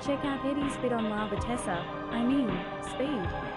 Check out Eddie's bid on La Vitessa, I mean, speed.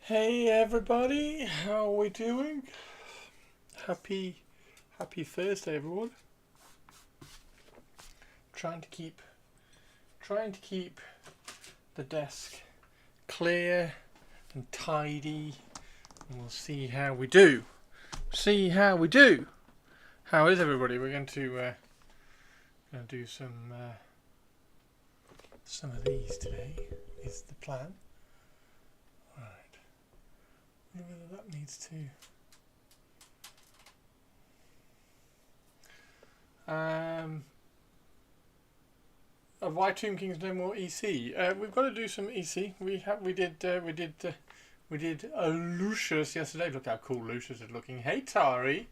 Hey everybody, how are we doing? Happy Thursday, everyone. Trying to keep the desk clear and tidy, and we'll see how we do. How is everybody? We're going to do some of these today. Is the plan? Right. I wonder whether that needs to. Why Tomb King's no more EC? We've got to do some EC. We did Lucius yesterday. Look how cool Lucius is looking. Hey Tari.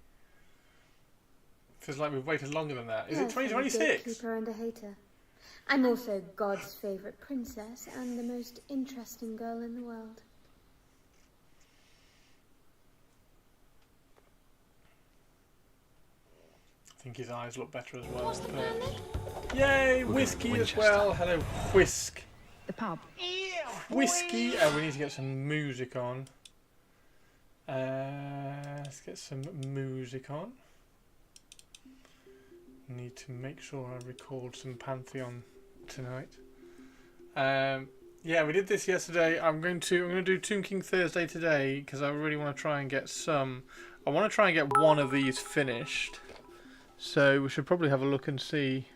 Feels like we've waited longer than that. Is it 2026? I'm a gatekeeper and a hater. I'm also God's favourite princess and the most interesting girl in the world. I think his eyes look better as well. What's the plan then? Yay, whiskey as well. Hello, Whisk. The pub. Whiskey. We need to get some music on. Let's get some music on. Need to make sure I record some Pantheon tonight. Yeah, we did this yesterday. I'm going to do Tomb King Thursday today because I really want to try and get some. I want to try and get one of these finished. So we should probably have a look and see.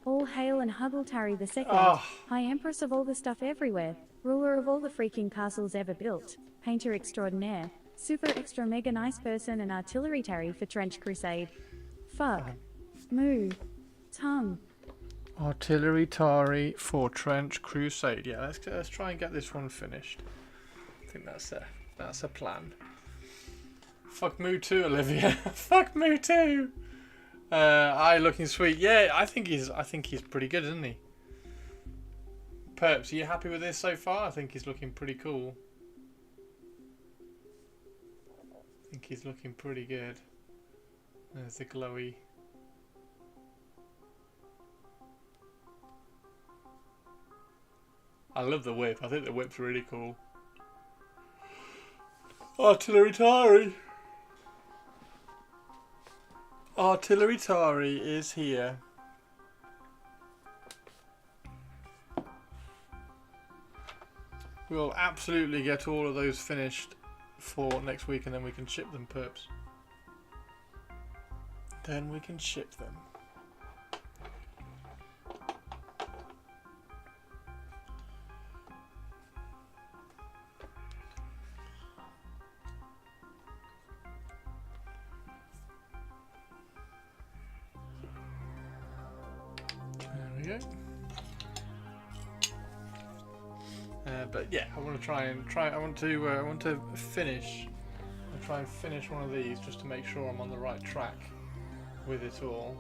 All hail and Huggletari the Second, Oh. High Empress of all the stuff everywhere, ruler of all the freaking castles ever built, painter extraordinaire, super extra mega nice person and artillery tarry for Trench Crusade. Fuck. Moo. Tongue. Artillery Tari for Trench Crusade. Yeah, let's try and get this one finished. I think that's a plan. Fuck Moo too, Olivia. Fuck Moo too. Eye looking sweet. Yeah, I think he's pretty good, isn't he? Perps, are you happy with this so far? I think he's looking pretty cool. I think he's looking pretty good. There's the glowy. I love the whip. I think the whip's really cool. Artillery Tari. Artillery Tari is here. We'll absolutely get all of those finished for next week and then we can ship them, perps. Then we can ship them. But yeah, I want to I want to finish. I'll try and finish one of these just to make sure I'm on the right track with it all.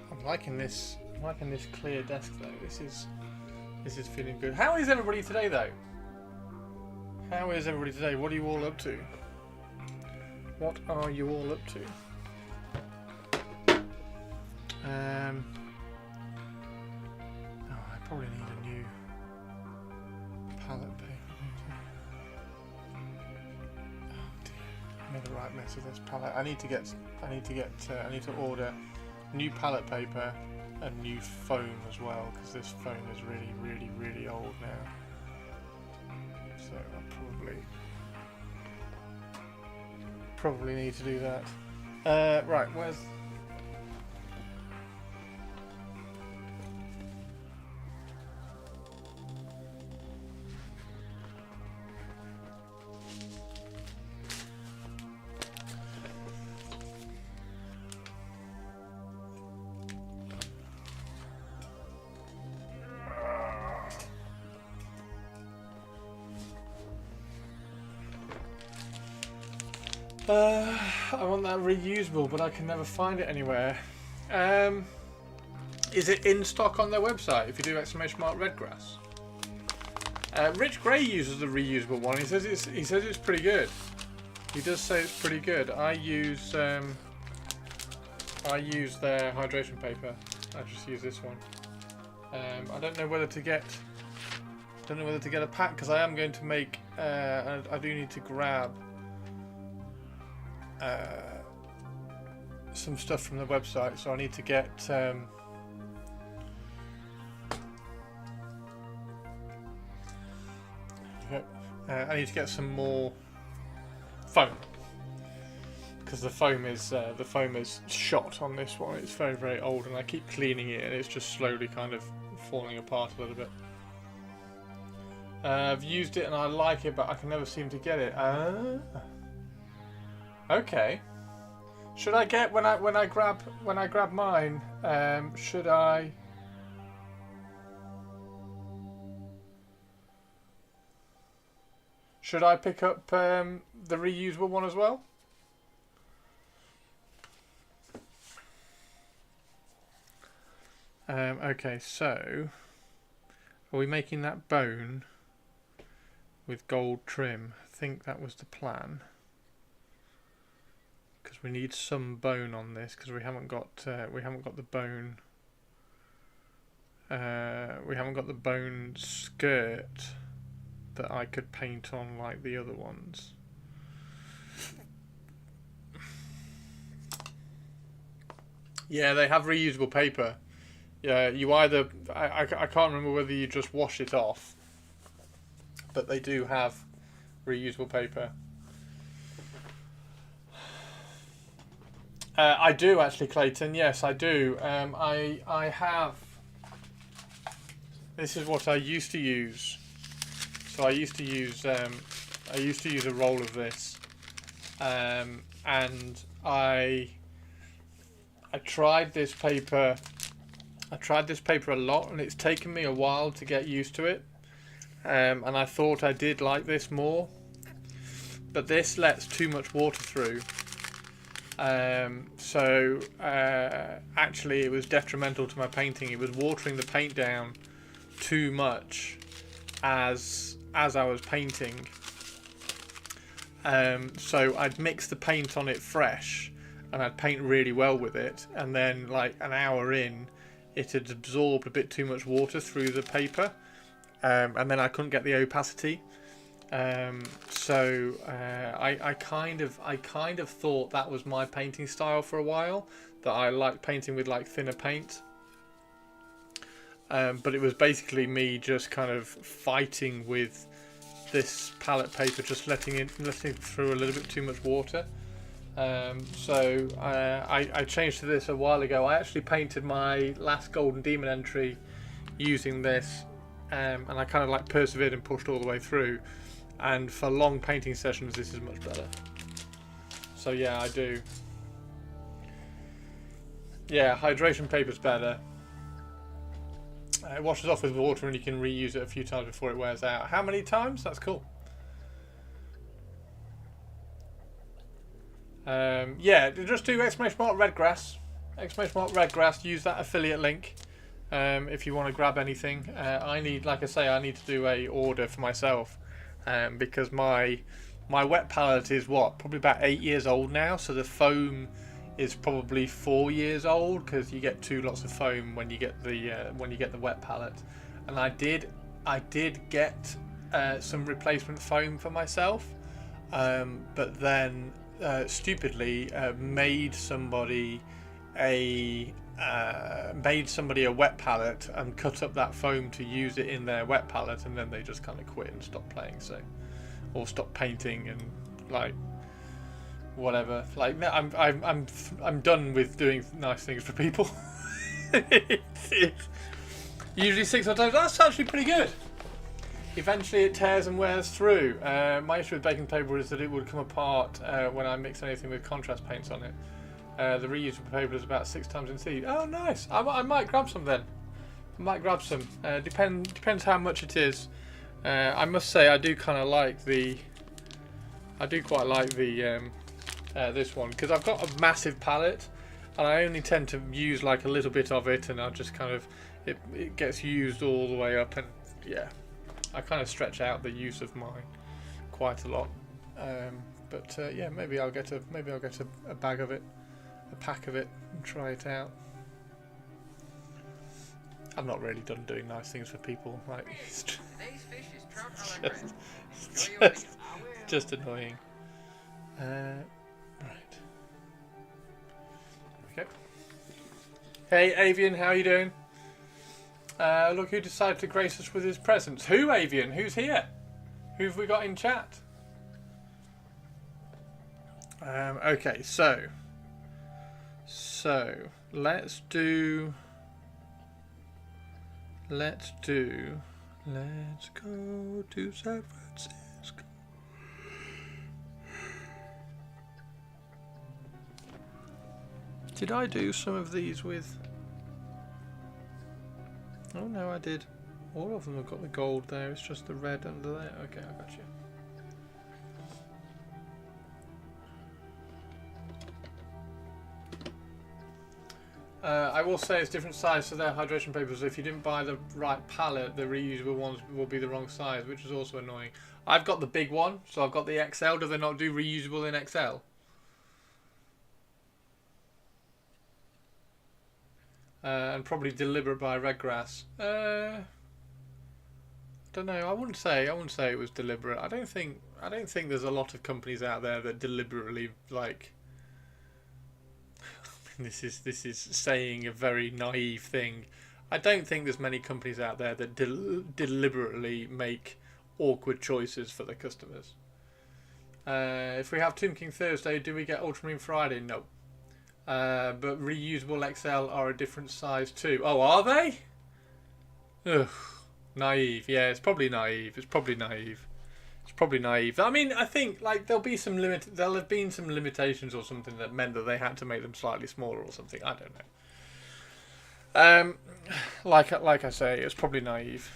I'm liking this. I'm liking this clear desk though. This is feeling good. How is everybody today though? How is everybody today? What are you all up to? What are you all up to? Oh, I probably need a new palette paper. Oh dear, I made the right mess with this palette. I need to order new palette paper and new foam as well because this foam is really old now. So I probably need to do that. Right, where's I want that reusable, but I can never find it anywhere. Is it in stock on their website if you do !Redgrass? Rich Gray uses the reusable one. He says it's pretty good. He does say it's pretty good. I use their hydration paper. I just use this one. I don't know whether to get a pack because I am going to make. I do need to grab some stuff from the website, so I need to get. I need to get some more foam because the foam is shot on this one. It's very, very old, and I keep cleaning it, and it's just slowly kind of falling apart a little bit. I've used it and I like it, but I can never seem to get it. Okay. Should I get when I grab mine? Should I? Should I pick up the reusable one as well? Okay, so are we making that bone with gold trim? I think that was the plan. Because we need some bone on this, because we haven't got the bone. We haven't got the bone skirt that I could paint on like the other ones. Yeah, they have reusable paper. Yeah, you either I can't remember whether you just wash it off, but they do have reusable paper. I do actually, Clayton. Yes, I do. I have. This is what I used to use. So I used to use a roll of this, and I tried this paper. I tried this paper a lot, and it's taken me a while to get used to it. And I thought I did like this more, but this lets too much water through. So actually, it was detrimental to my painting. It was watering the paint down too much as I was painting. So I'd mix the paint on it fresh, and I'd paint really well with it, and then like an hour in, it had absorbed a bit too much water through the paper, and then I couldn't get the opacity. So I kind of thought that was my painting style for a while, that I liked painting with like thinner paint. But it was basically me just kind of fighting with this palette paper, just letting through a little bit too much water. So I changed to this a while ago. I actually painted my last Golden Demon entry using this, and I kind of like persevered and pushed all the way through. And for long painting sessions, this is much better. So yeah, I do. Yeah, hydration paper's better. It washes off with water, and you can reuse it a few times before it wears out. How many times? That's cool. Yeah, just do !Redgrass. !Redgrass. Use that affiliate link if you want to grab anything. I need to do a order for myself because my wet palette is probably about 8 years old now. So the foam is probably 4 years old, because you get 2 lots of foam when you get the wet palette. And I did get some replacement foam for myself, but then stupidly made somebody a wet palette and cut up that foam to use it in their wet palette, and then they just kind of quit and stopped playing, or stopped painting and like whatever. Like, I'm done with doing nice things for people. It's usually 6 times. That's actually pretty good. Eventually it tears and wears through. My issue with baking paper is that it would come apart when I mix anything with contrast paints on it. The reusable paper is about 6 times in seed. Oh, nice. I might grab some then. I might grab some. Depends how much it is. I must say I do kind of like the. I do quite like the this one, because I've got a massive palette and I only tend to use like a little bit of it, and I just kind of it gets used all the way up, and yeah, I kind of stretch out the use of mine quite a lot. But yeah, maybe I'll get a bag of it, a pack of it, and try it out. I've not really done doing nice things for people, like it's just annoying. Right. Okay. Hey Avian, how are you doing? Look who decided to grace us with his presence. Who, Avian? Who's here? Who have we got in chat? Okay, so let's go to San Francisco. Did I do some of these with... Oh no, I did. All of them have got the gold there, it's just the red under there. Okay, I got you. I will say it's different size for their hydration papers. If you didn't buy the right palette, the reusable ones will be the wrong size, which is also annoying. I've got the big one, so I've got the XL. Do they not do reusable in XL? And probably deliberate by Redgrass. Don't know. I wouldn't say it was deliberate. I don't think there's a lot of companies out there that deliberately like. This is saying a very naive thing. I don't think there's many companies out there that deliberately make awkward choices for their customers. If we have Tomb King Thursday, do we get Ultramarine Friday? No. But reusable XL are a different size too. Oh, are they? Ugh, naive. Yeah, it's probably naive. I mean, I think like there'll have been some limitations or something that meant that they had to make them slightly smaller or something. I don't know. Like I say, it's probably naive.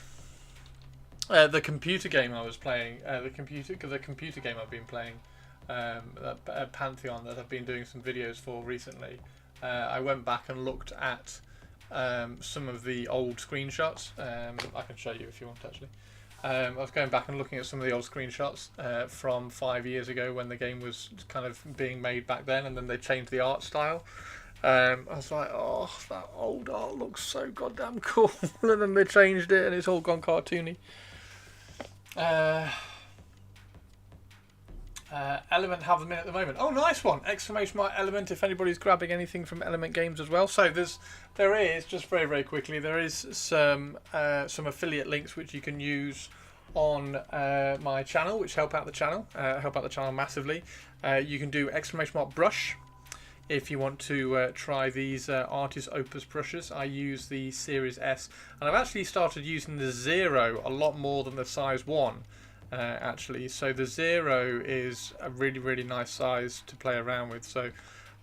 The computer game I was playing, the computer game I've been playing, Pantheon, that I've been doing some videos for recently. I went back and looked at some of the old screenshots. I can show you if you want, actually. I was going back and looking at some of the old screenshots from 5 years ago when the game was kind of being made back then, and then they changed the art style. I was like, oh, that old art looks so goddamn cool. And then they changed it and it's all gone cartoony. Element have them in at the moment. Oh, nice one! Exclamation mark Element if anybody's grabbing anything from Element Games as well. So there is just very, very quickly, there is some affiliate links which you can use on my channel, which help out the channel massively. You can do exclamation mark brush if you want to try these Artis Opus brushes. I use the Series S, and I've actually started using the Zero a lot more than the size 1. Actually, so the Zero is a really, really nice size to play around with. So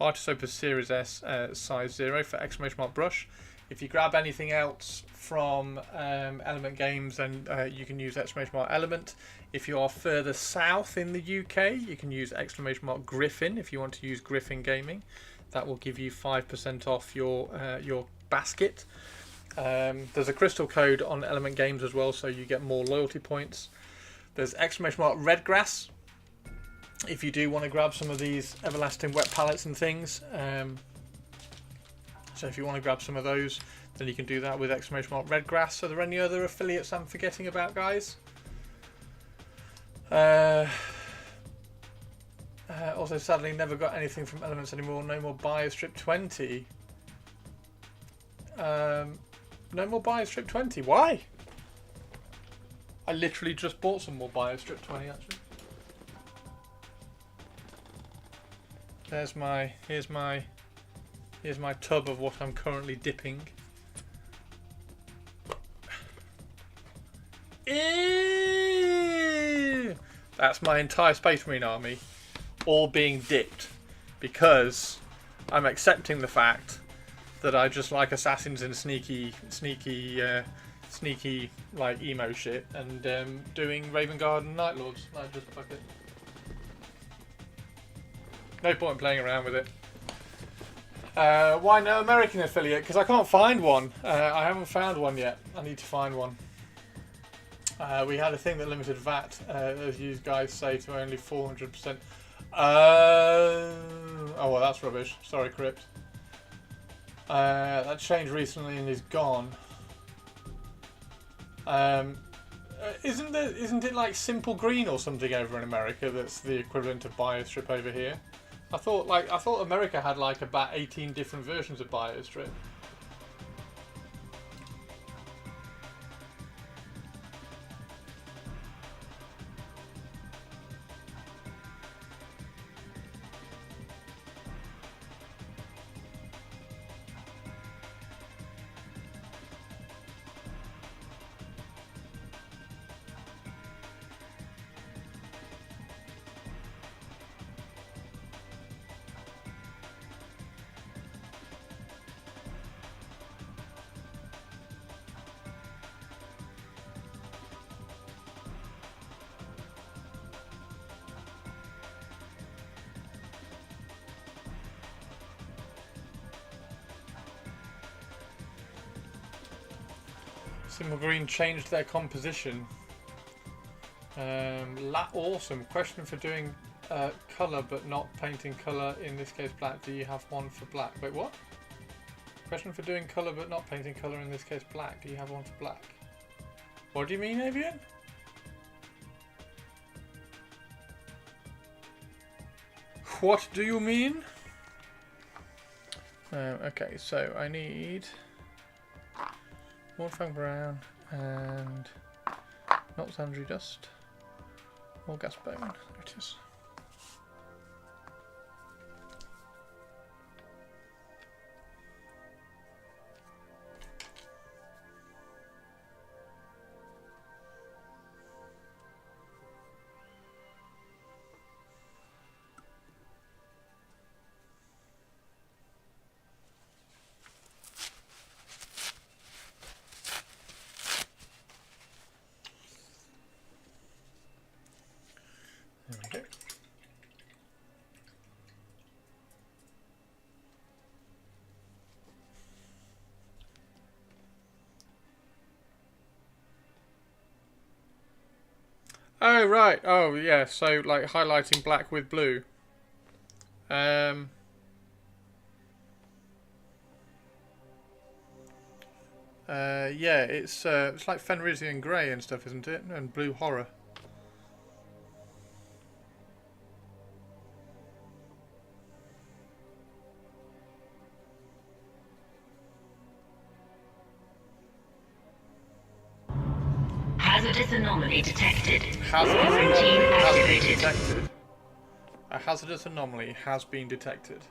Artis Opus Series S size 0 for exclamation mark brush. If you grab anything else from Element Games, then you can use exclamation mark Element. If you are further south in the UK, you can use exclamation mark Griffin if you want to use Griffin Gaming. That will give you 5% off your basket. There's a crystal code on Element Games as well, so you get more loyalty points. There's exclamation mark Redgrass if you do want to grab some of these everlasting wet palettes and things. So if you want to grab some of those, then you can do that with exclamation mark Redgrass. Are there any other affiliates I'm forgetting about, guys? Also, sadly, never got anything from Elements anymore. No more BioStrip 20. No more BioStrip 20. Why? I literally just bought some more BioStrip 20, actually. Here's my tub of what I'm currently dipping. Ew! That's my entire Space Marine army, all being dipped, because I'm accepting the fact that I just like assassins and sneaky like emo shit, and doing Raven Guard and Night Lords. I just fuck it. No point in playing around with it. Why no American affiliate? Because I can't find one. I haven't found one yet. I need to find one. We had a thing that limited VAT, as you guys say, to only 400%. Oh, well, that's rubbish. Sorry, Crypt. That changed recently and is gone. Isn't it like Simple Green or something over in America that's the equivalent of BioStrip over here? I thought America had like about 18 different versions of BioStrip. Simple Green changed their composition. Awesome. Question for doing colour but not painting colour, in this case black. Do you have one for black? Wait, what? Question for doing colour but not painting colour, in this case black. Do you have one for black? What do you mean, Avian? What do you mean? Okay, so I need more Fang Brown and not Sandry Dust. More Gas Bone. There it is. There we go. Oh right. Oh yeah. So like highlighting black with blue. Yeah, it's like Fenrisian grey and stuff, isn't it? And blue horror. Hazardous anomaly detected. Hazardous Quarantine anomaly has been activated. detected. A hazardous anomaly has been detected.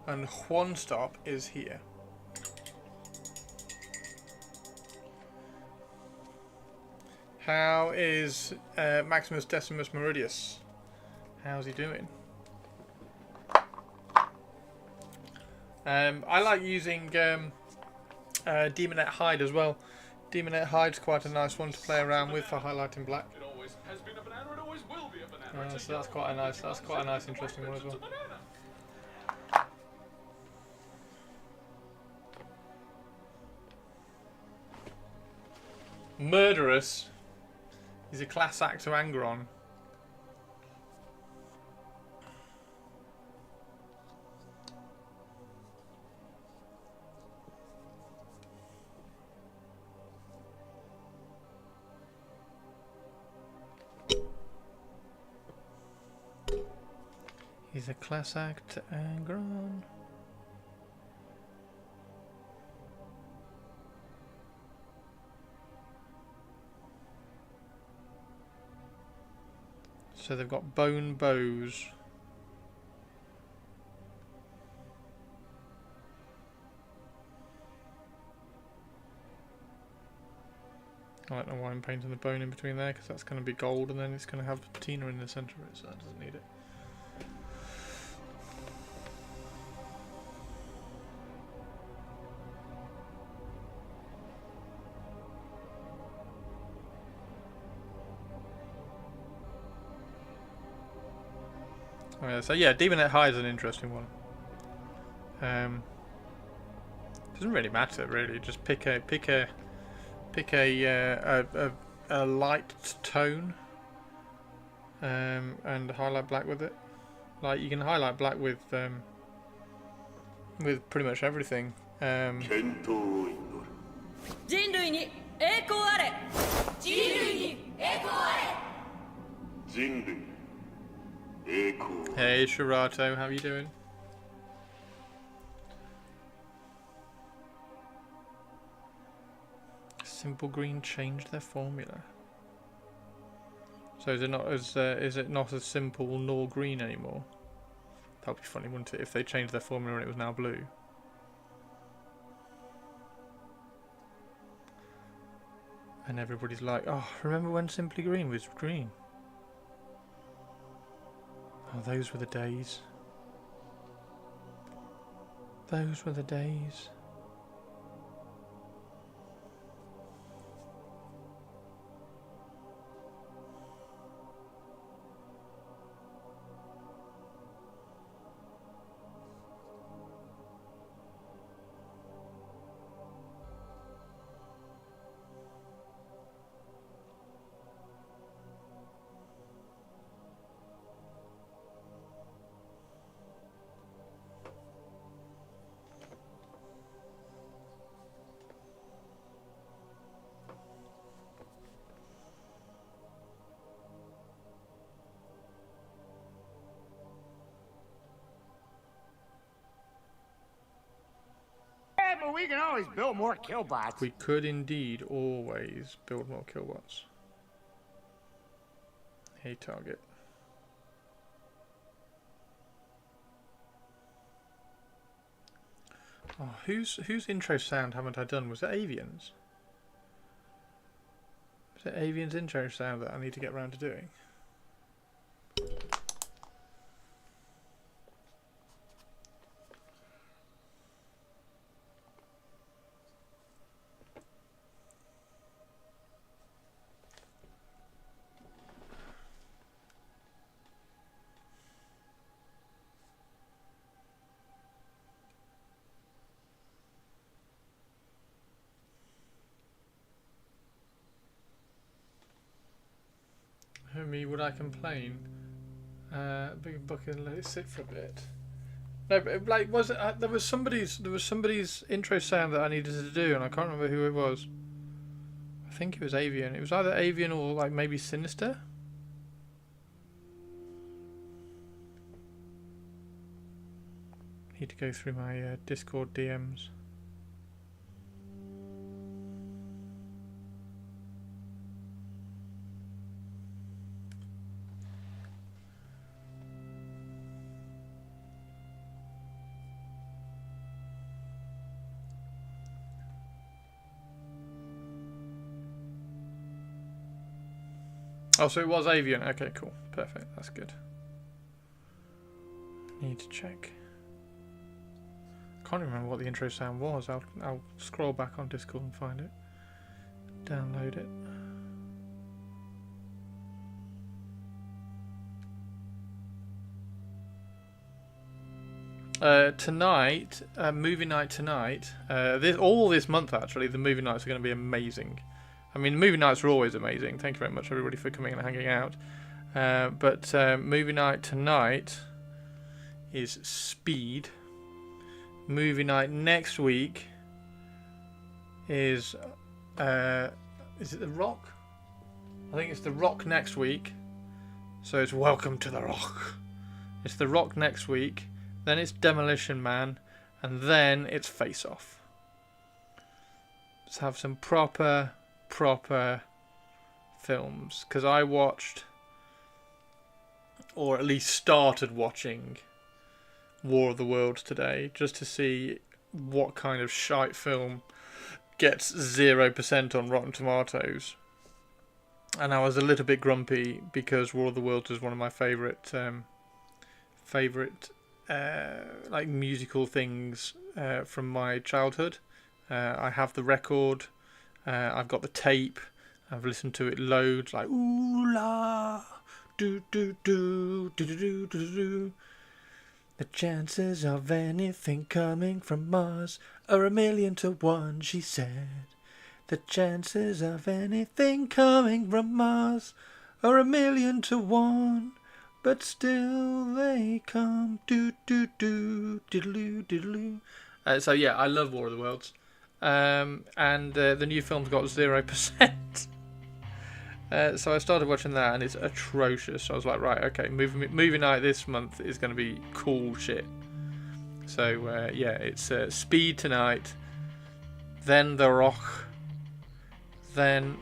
And one stop is here. How is Maximus Decimus Meridius? How's he doing? I like using Demonet Hide as well. Demonet Hide's quite a nice one to play around with for highlighting black. It always has been a banana, it always will be a banana. So that's quite a nice, interesting one as well. Murderous. He's a class act to Angron. He's a class act to Angron. So they've got bone bows. I don't know why I'm painting the bone in between there, because that's going to be gold and then it's going to have patina in the centre of it, so that doesn't need it. Oh, yeah, so yeah, Demonette High is an interesting one. Doesn't really matter really. Just pick a light tone, and highlight black with it. Like you can highlight black with pretty much everything. 健闘を祈る人類に栄光あれ。人類に栄光あ人類栄光 Hey Shirato, how you doing? Simple Green changed their formula. So is it not as simple nor green anymore? That would be funny, wouldn't it, if they changed their formula and it was now blue? And everybody's like, oh, remember when Simply Green was green? Oh, those were the days. Those were the days. But we can always build more killbots. We could indeed always build more killbots. Hey, target. Oh, whose intro sound haven't I done? Was it Avian's? Was it Avian's intro sound that I need to get around to doing? Me, would I complain? Big bucket and let it sit for a bit. No, but like, was it? There was somebody's intro sound that I needed to do, and I can't remember who it was. I think it was Avian. It was either Avian or like maybe Sinister. Need to go through my Discord DMs. Oh, so it was Avian. Okay, cool. Perfect. That's good. Need to check. Can't remember what the intro sound was. I'll scroll back on Discord and find it. Download it. Tonight, movie night tonight. All this month actually, the movie nights are going to be amazing. I mean, movie nights are always amazing. Thank you very much, everybody, for coming and hanging out. But movie night tonight is Speed. Movie night next week is it The Rock? I think it's The Rock next week. So it's Welcome to the Rock. It's The Rock next week. Then it's Demolition Man. And then it's Face Off. Let's have some proper films, because I watched, or at least started watching, War of the Worlds today, just to see what kind of shite film gets 0% on Rotten Tomatoes. And I was a little bit grumpy because War of the Worlds is one of my favourite like musical things from my childhood. I have the record. I've got the tape. I've listened to it loads, like ooh la, do do do do do do do do. The chances of anything coming from Mars are 1,000,000 to 1, she said. The chances of anything coming from Mars are 1,000,000 to 1, but still they come. Do do do diddle diddle. So yeah, I love War of the Worlds, and the new film's got 0%. So I started watching that, and it's atrocious. So I was like, right, okay, movie night this month is going to be cool shit. So yeah, it's Speed tonight, then The Rock, then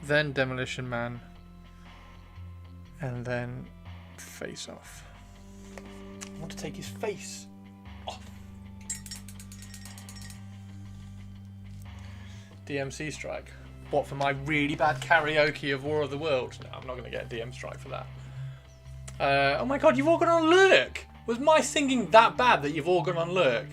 Demolition Man, and then Face Off. I want to take his face off. DMC strike. What, for my really bad karaoke of War of the Worlds? No, I'm not going to get a DM strike for that. Oh my god, you've all gone on lurk! Was my singing that bad that you've all gone on lurk?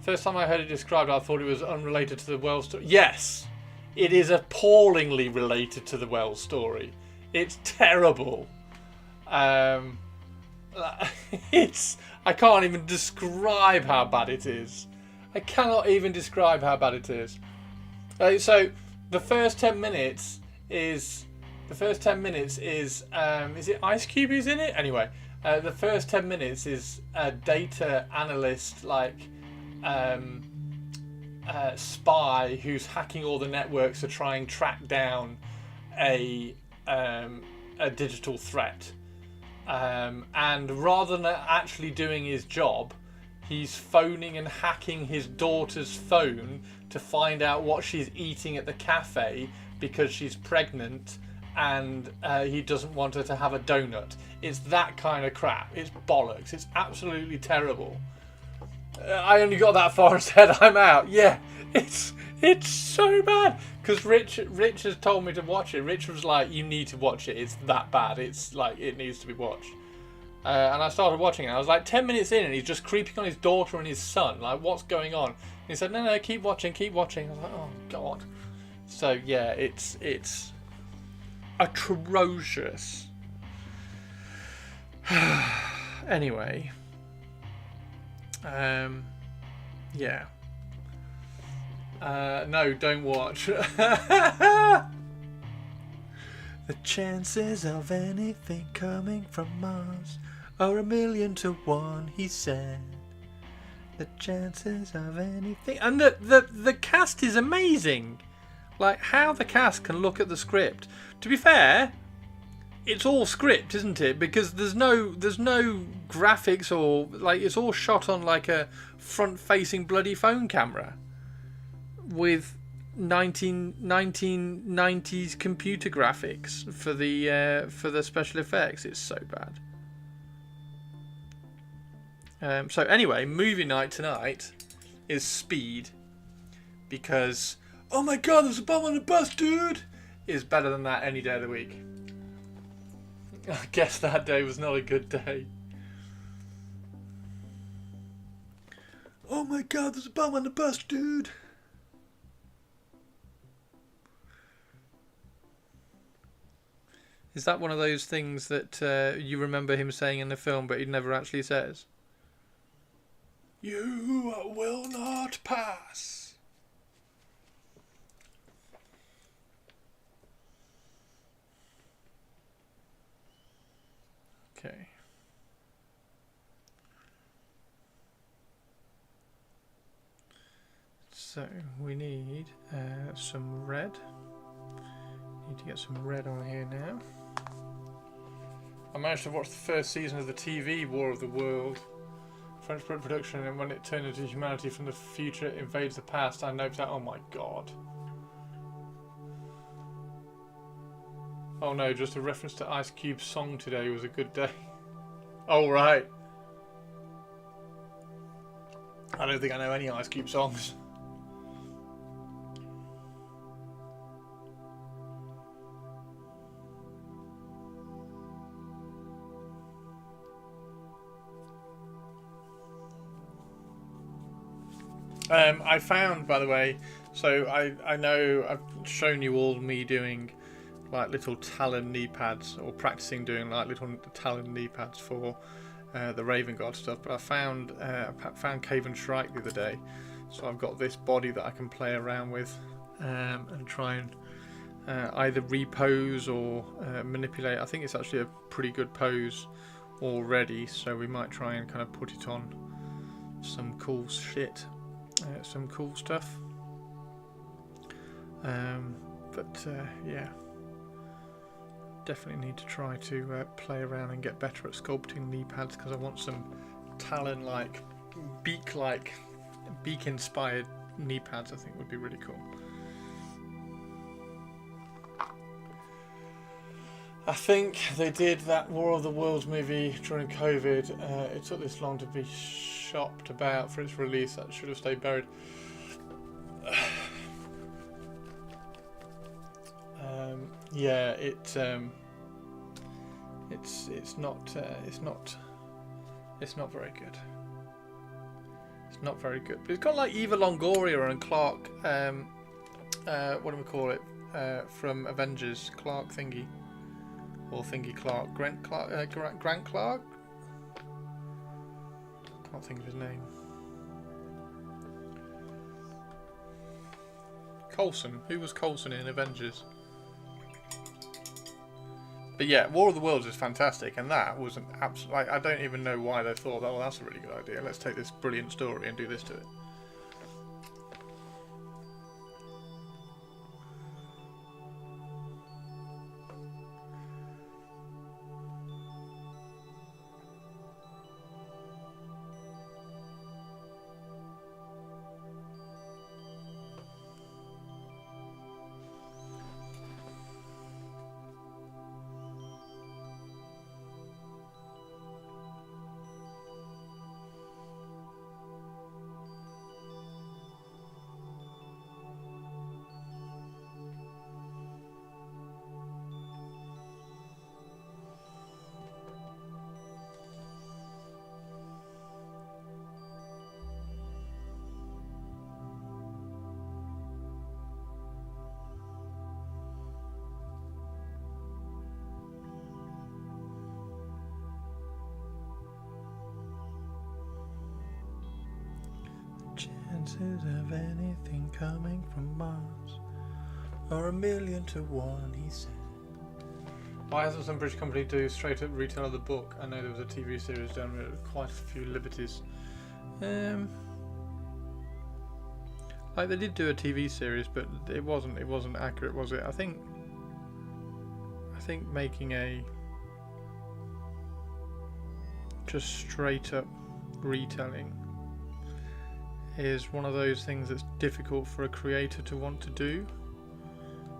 First time I heard it described, I thought it was unrelated to the Wells story. Yes! It is appallingly related to the Wells story. It's terrible. I can't even describe how bad it is. I cannot even describe how bad it is. So the first 10 minutes is is it Ice Cube who's in it? Anyway, the first 10 minutes is a data analyst, like spy who's hacking all the networks to try and track down a digital threat. And rather than actually doing his job, he's phoning and hacking his daughter's phone to find out what she's eating at the cafe because she's pregnant, and he doesn't want her to have a donut. It's that kind of crap. It's bollocks. It's absolutely terrible. I only got that far and said I'm out. Yeah, it's so bad. Because Rich has told me to watch it. Rich was like, you need to watch it. It's that bad. It's like, it needs to be watched. And I started watching it. I was like 10 minutes in and he's just creeping on his daughter and his son. Like, what's going on? And he said, no, keep watching. I was like, oh, God. So, yeah, it's atrocious. Anyway. Yeah. No, don't watch. The chances of anything coming from Mars are 1,000,000 to 1, he said. The chances of anything, and the cast is amazing. Like, how the cast can look at the script. To be fair, it's all script, isn't it? Because there's no graphics, or like, it's all shot on like a front-facing bloody phone camera with 1990s computer graphics for the special effects. It's so bad. So anyway, movie night tonight is Speed, because oh my god, there's a bomb on the bus, dude, is better than that any day of the week. I guess that day was not a good day. Oh my god, there's a bomb on the bus, dude. Is that one of those things that you remember him saying in the film, but he never actually says? You will not pass. Okay. So we need some red. Need to get some red on here now. I managed to watch the first season of the TV War of the World, French production, and when it turned into humanity from the future invades the past, I noticed that, oh my god. Oh no, just a reference to Ice Cube's song Today Was a Good Day. Oh right. I don't think I know any Ice Cube songs. I found, by the way, so I know I've shown you all me doing like little Talon knee pads, or practicing doing like little Talon knee pads for the Raven Guard stuff. But I found Cave and Shrike the other day, so I've got this body that I can play around with and try and either repose or manipulate. I think it's actually a pretty good pose already, so we might try and kind of put it on some cool shit, some cool stuff. Yeah, definitely need to try to play around and get better at sculpting knee pads, because I want some Talon-like, beak-inspired knee pads. I think would be really cool. I think they did that War of the Worlds movie during COVID. It took this long to be shopped about for its release. That should have stayed buried. Yeah, it's not very good. It's not very good. But it's got like Eva Longoria and Clark. What do we call it? From Avengers, Clark Thingy. Or Thingy Clark, Grant Clark? Can't think of his name. Coulson. Who was Coulson in Avengers? But yeah, War of the Worlds is fantastic, and that was an absolute. Like, I don't even know why they thought, oh, well, that's a really good idea. Let's take this brilliant story and do this to it. Chances of anything coming from Mars are 1,000,000 to 1, he said. Why hasn't some British company do straight up retell of the book? I know there was a TV series done with quite a few liberties. Like they did do a TV series, but it wasn't accurate, was it? I think making a just straight up retelling is one of those things that's difficult for a creator to want to do,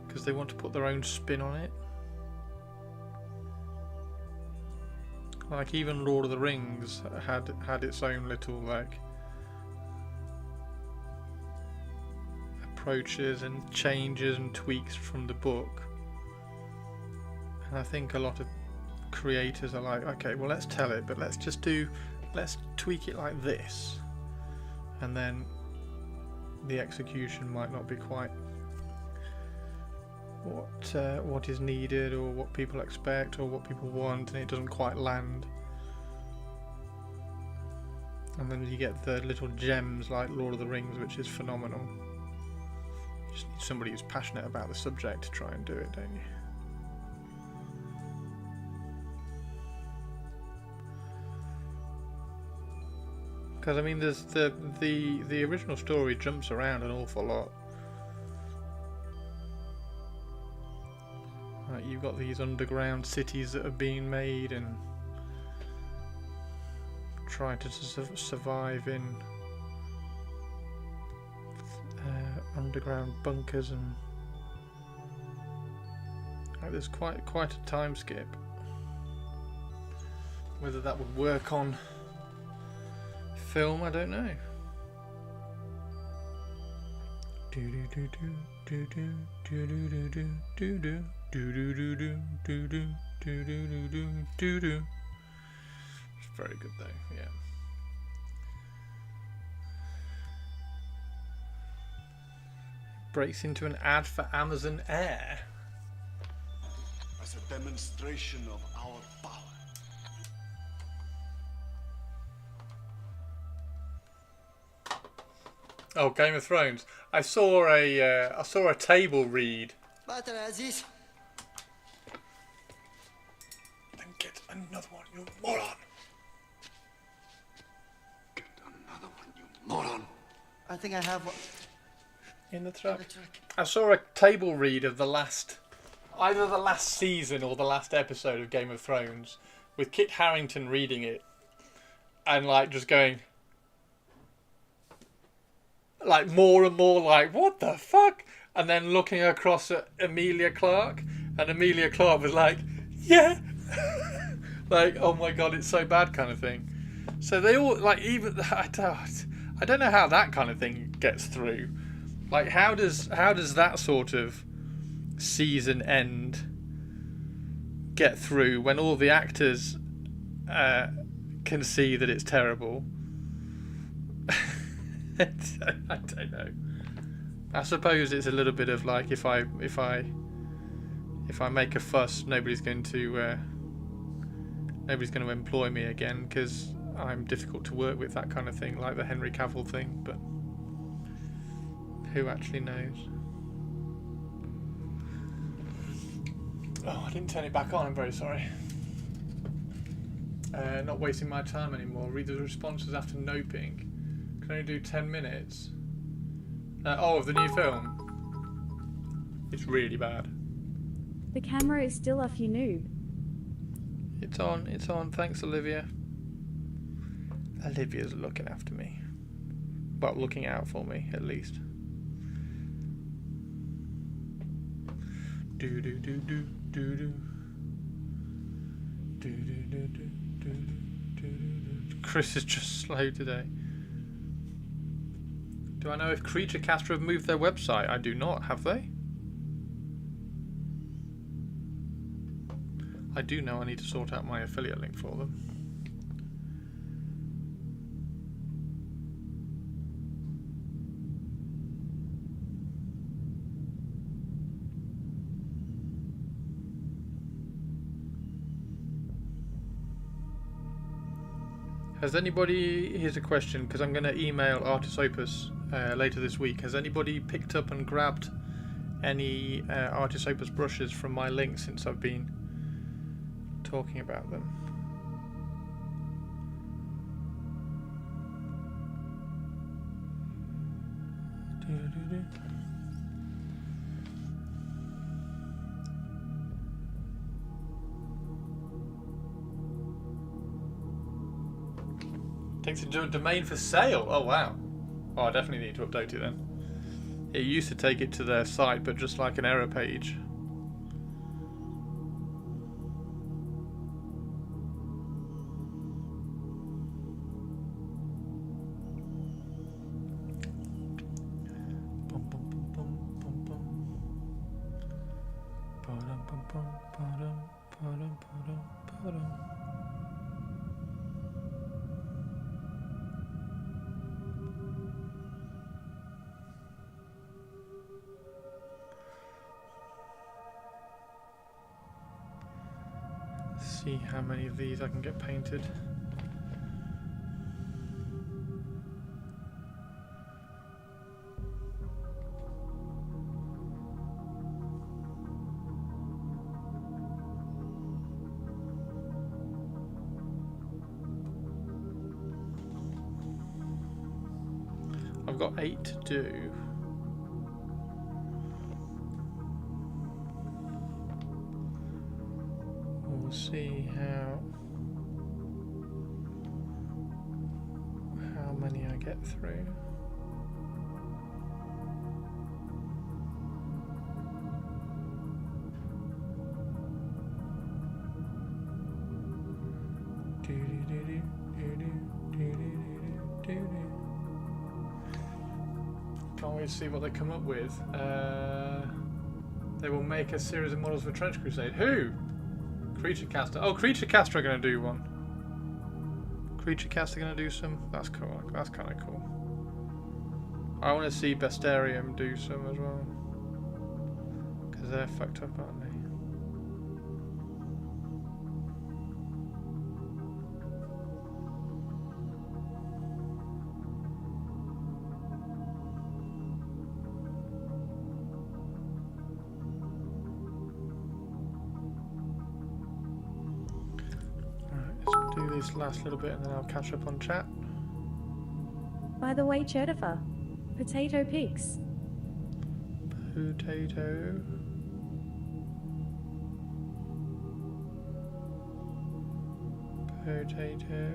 because they want to put their own spin on it. Like even Lord of the Rings had its own little like approaches and changes and tweaks from the book, and I think a lot of creators are like, okay, well, let's tell it, but let's tweak it like this, and then the execution might not be quite what is needed, or what people expect, or what people want, and it doesn't quite land. And then you get the little gems like Lord of the Rings, which is phenomenal. You just need somebody who's passionate about the subject to try and do it, don't you? Because I mean, there's the original story jumps around an awful lot. Like you've got these underground cities that are being made and trying to survive in underground bunkers, and like, there's quite a time skip. Whether that would work on film, I don't know. It's very good though, yeah. Breaks into an ad for Amazon Air. demonstration of our power. Oh, Game of Thrones. I saw a table read. Butter Aziz. Then get another one, you moron. Get another one, you moron. I think I have one. In the truck. I saw a table read of either the last season or the last episode of Game of Thrones, with Kit Harington reading it, and like just going, like more and more like, what the fuck? And then looking across at Emilia Clarke, and Emilia Clarke was like, yeah, like, oh my god, it's so bad kind of thing. So they all like, even I don't know how that kind of thing gets through. Like, how does that sort of season end get through when all the actors can see that it's terrible? I don't know. I suppose it's a little bit of like, if I make a fuss, nobody's going to employ me again because I'm difficult to work with, that kind of thing, like the Henry Cavill thing. But who actually knows? Oh, I didn't turn it back on. I'm very sorry. Not wasting my time anymore. Read the responses after noping. Can only do 10 minutes. Of the new film. It's really bad. The camera is still off, you noob. It's on. Thanks, Olivia. Olivia's looking after me. Well, looking out for me, at least. Do do do do do do. Do do do do do do. Chris is just slow today. Do I know if Creaturecast have moved their website? I do not. Have they? I do know I need to sort out my affiliate link for them. Has anybody, here's a question, because I'm going to email Artis Opus later this week. Has anybody picked up and grabbed any Artis Opus brushes from my link since I've been talking about them? Takes it to a domain for sale. Oh wow. Oh, I definitely need to update it then. It used to take it to their site, but just like an error page. See how many of these I can get painted. I've got 8 to do. We'll see how many I get through. Can't wait to see what they come up with. They will make a series of models for Trench Crusade. Who? Creaturecaster. Oh, Creaturecaster are going to do one. Creaturecaster going to do some. That's cool. That's kind of cool. I want to see Bestarium do some as well. Because they're fucked up, aren't they? this last little bit and then I'll catch up on chat. By the way, Chertifer, potato pics. Potato. Potato.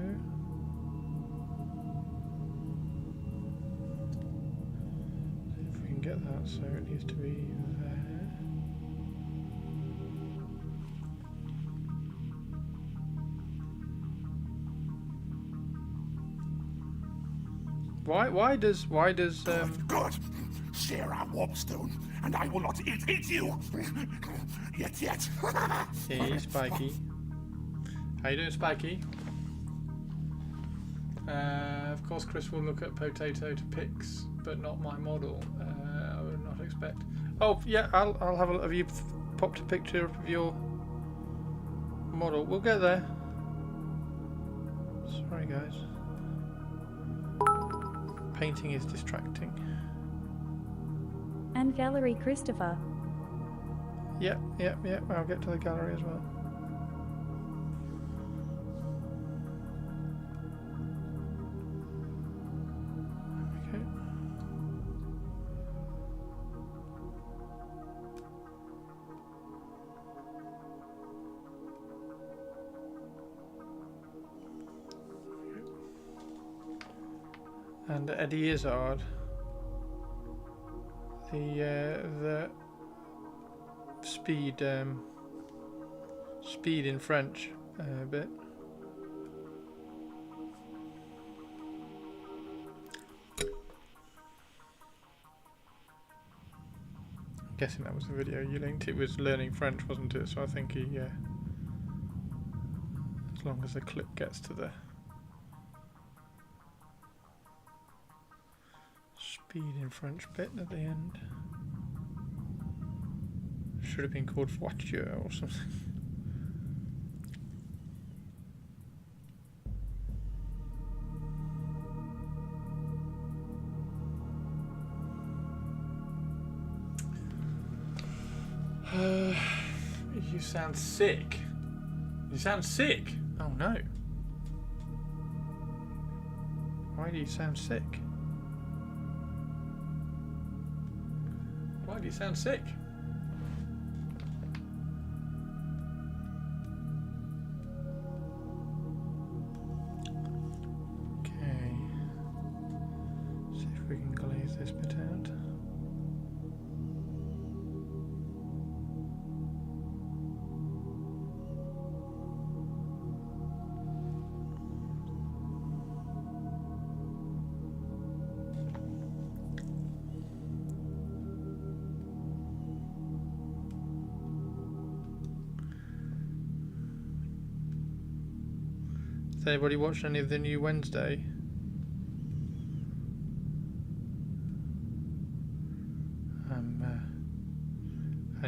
See if we can get that, so it needs to be there. Why does Good. Share our warpstone, and I will not eat you. Yet. Hey, Spiky. How you doing, Spiky? Of course, Chris will look at potato to pics, but not my model. I would not expect. Oh, yeah, I'll have a look. Have you popped a picture of your model? We'll get there. Sorry, guys. Painting is distracting. And gallery Christopher. Yep. I'll get to the gallery as well. Okay. And Eddie Izzard. The speed in French bit. I'm guessing that was the video you linked. It was learning French, wasn't it? So I think he, as long as the clip gets to the speed in French bit at the end. Should have been called voiture or something. You sound sick. You sound sick. Oh no. Why do you sound sick? Why do you sound sick? Okay. See if we can glaze this bit out. Has anybody watched any of the new Wednesday? I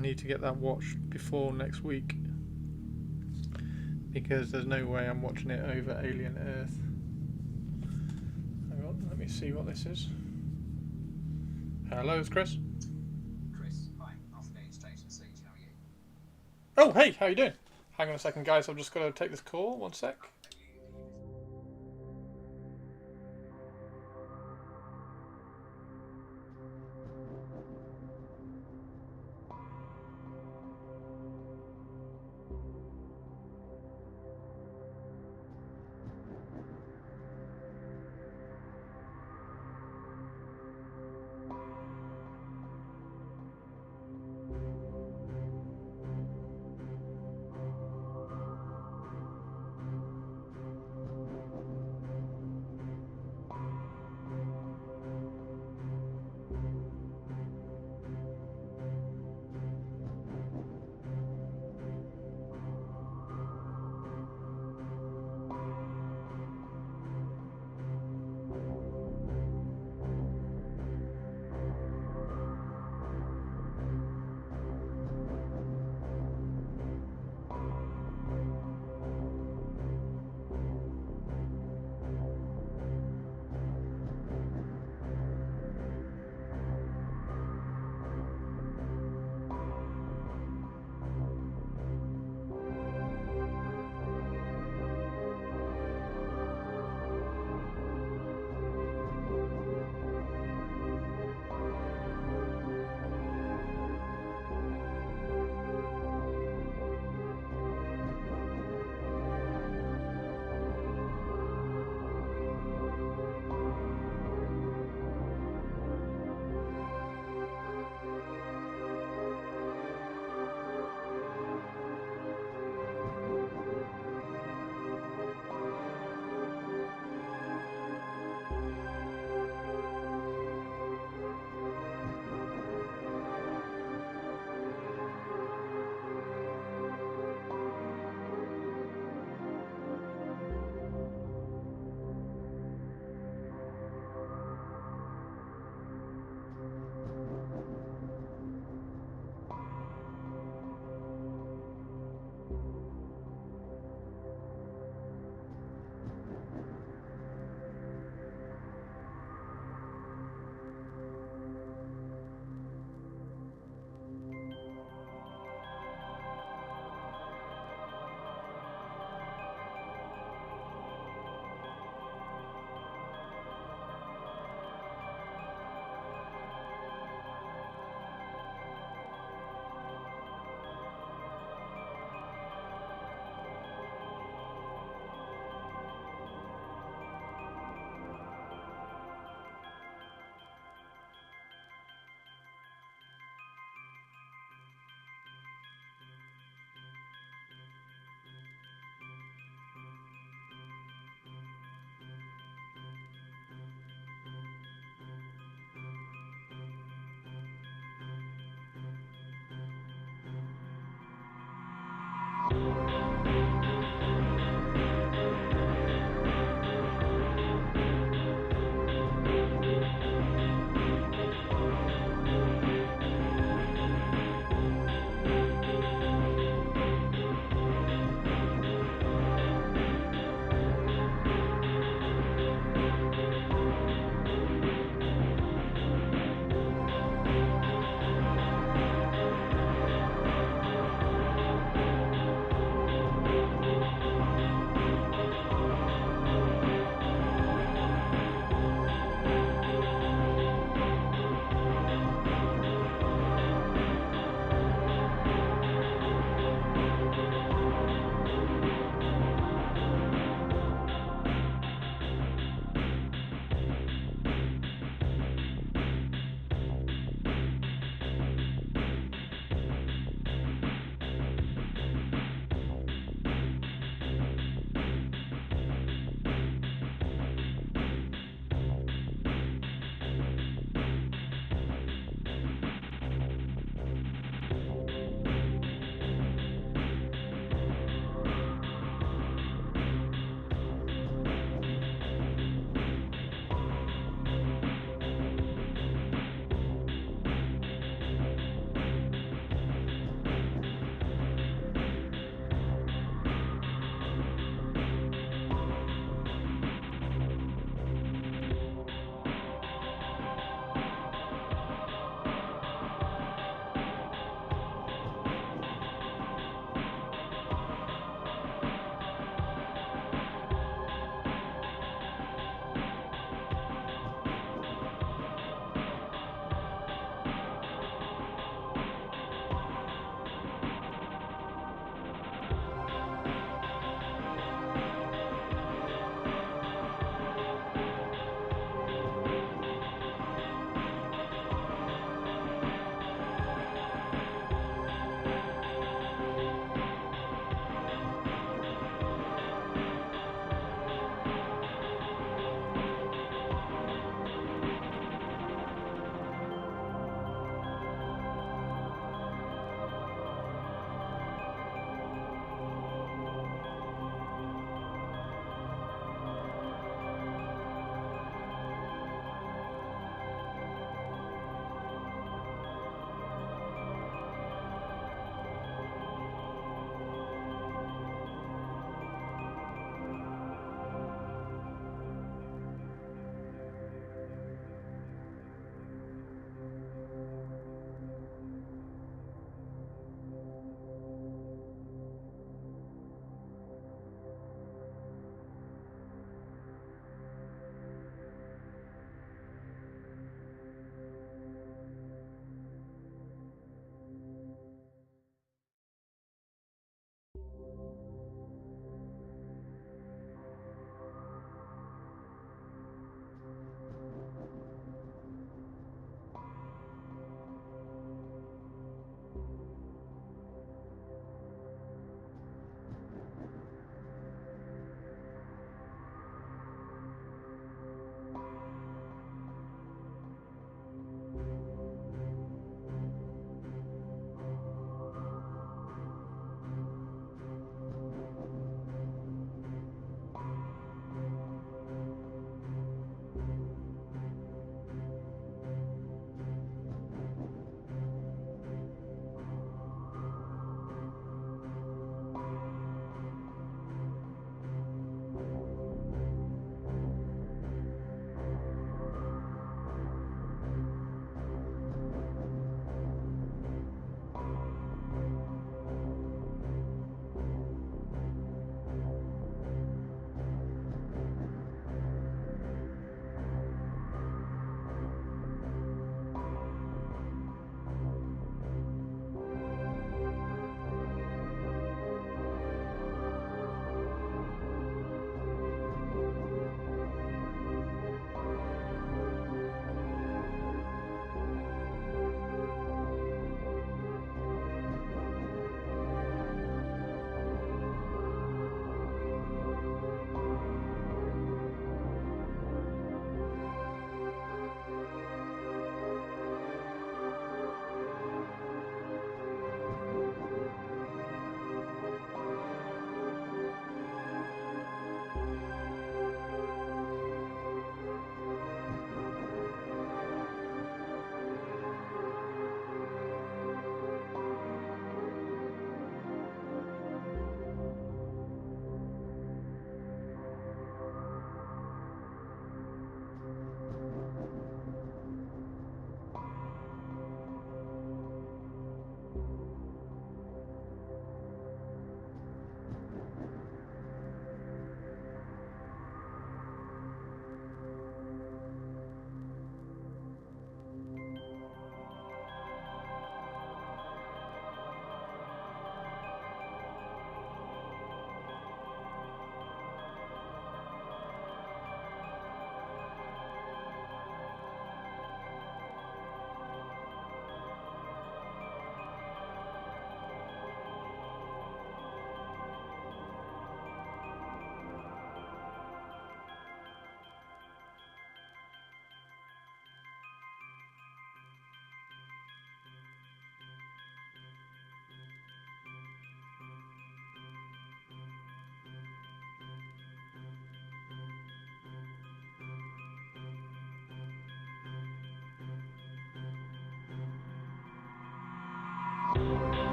need to get that watched before next week, because there's no way I'm watching it over Alien Earth. Hang on, let me see what this is. Hello, it's Chris. Chris, hi. Afternoon, Station Siege. How are you? Oh, hey, how you doing? Hang on a second, guys. I've just got to take this call. One sec.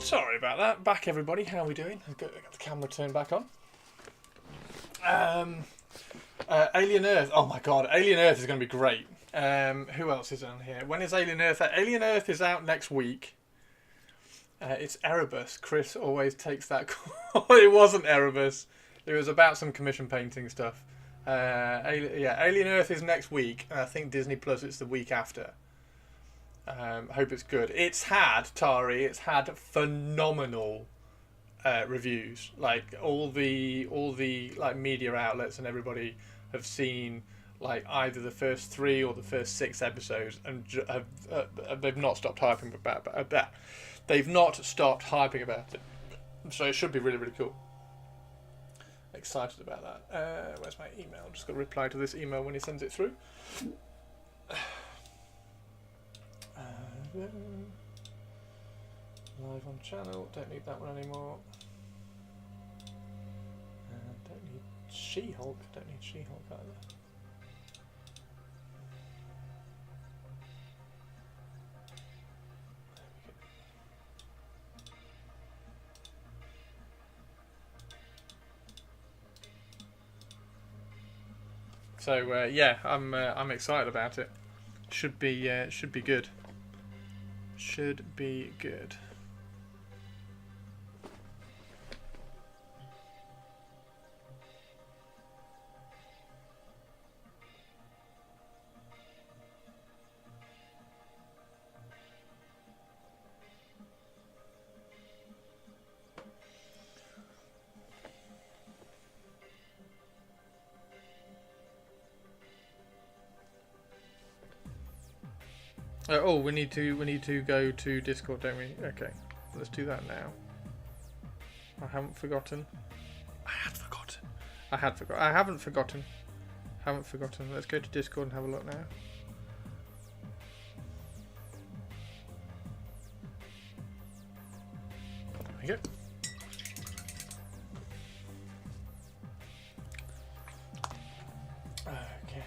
Sorry about that. Back, everybody. How are we doing? I've got the camera turned back on. Alien Earth. Oh my god, Alien Earth is going to be great. Who else is on here? When is Alien Earth? Alien Earth is out next week. It's Erebus. Chris always takes that call. It wasn't Erebus. It was about some commission painting stuff. Alien Earth is next week, and I think Disney Plus it's the week after. Hope it's good. It's had phenomenal reviews. Like all the like media outlets and everybody have seen like either the first 3 or the first 6 episodes, and they've not stopped hyping about that. They've not stopped hyping about it. So it should be really, really cool. Excited about that. Where's my email? Just got to reply to this email when he sends it through. Live on channel. Don't need that one anymore. Don't need She-Hulk. Don't need She-Hulk either. So yeah, I'm excited about it. Should be good. Should be good. Oh, we need to go to Discord, don't we? Okay, let's do that now. I haven't forgotten. I haven't forgotten. Let's go to Discord and have a look now. There we go. Okay.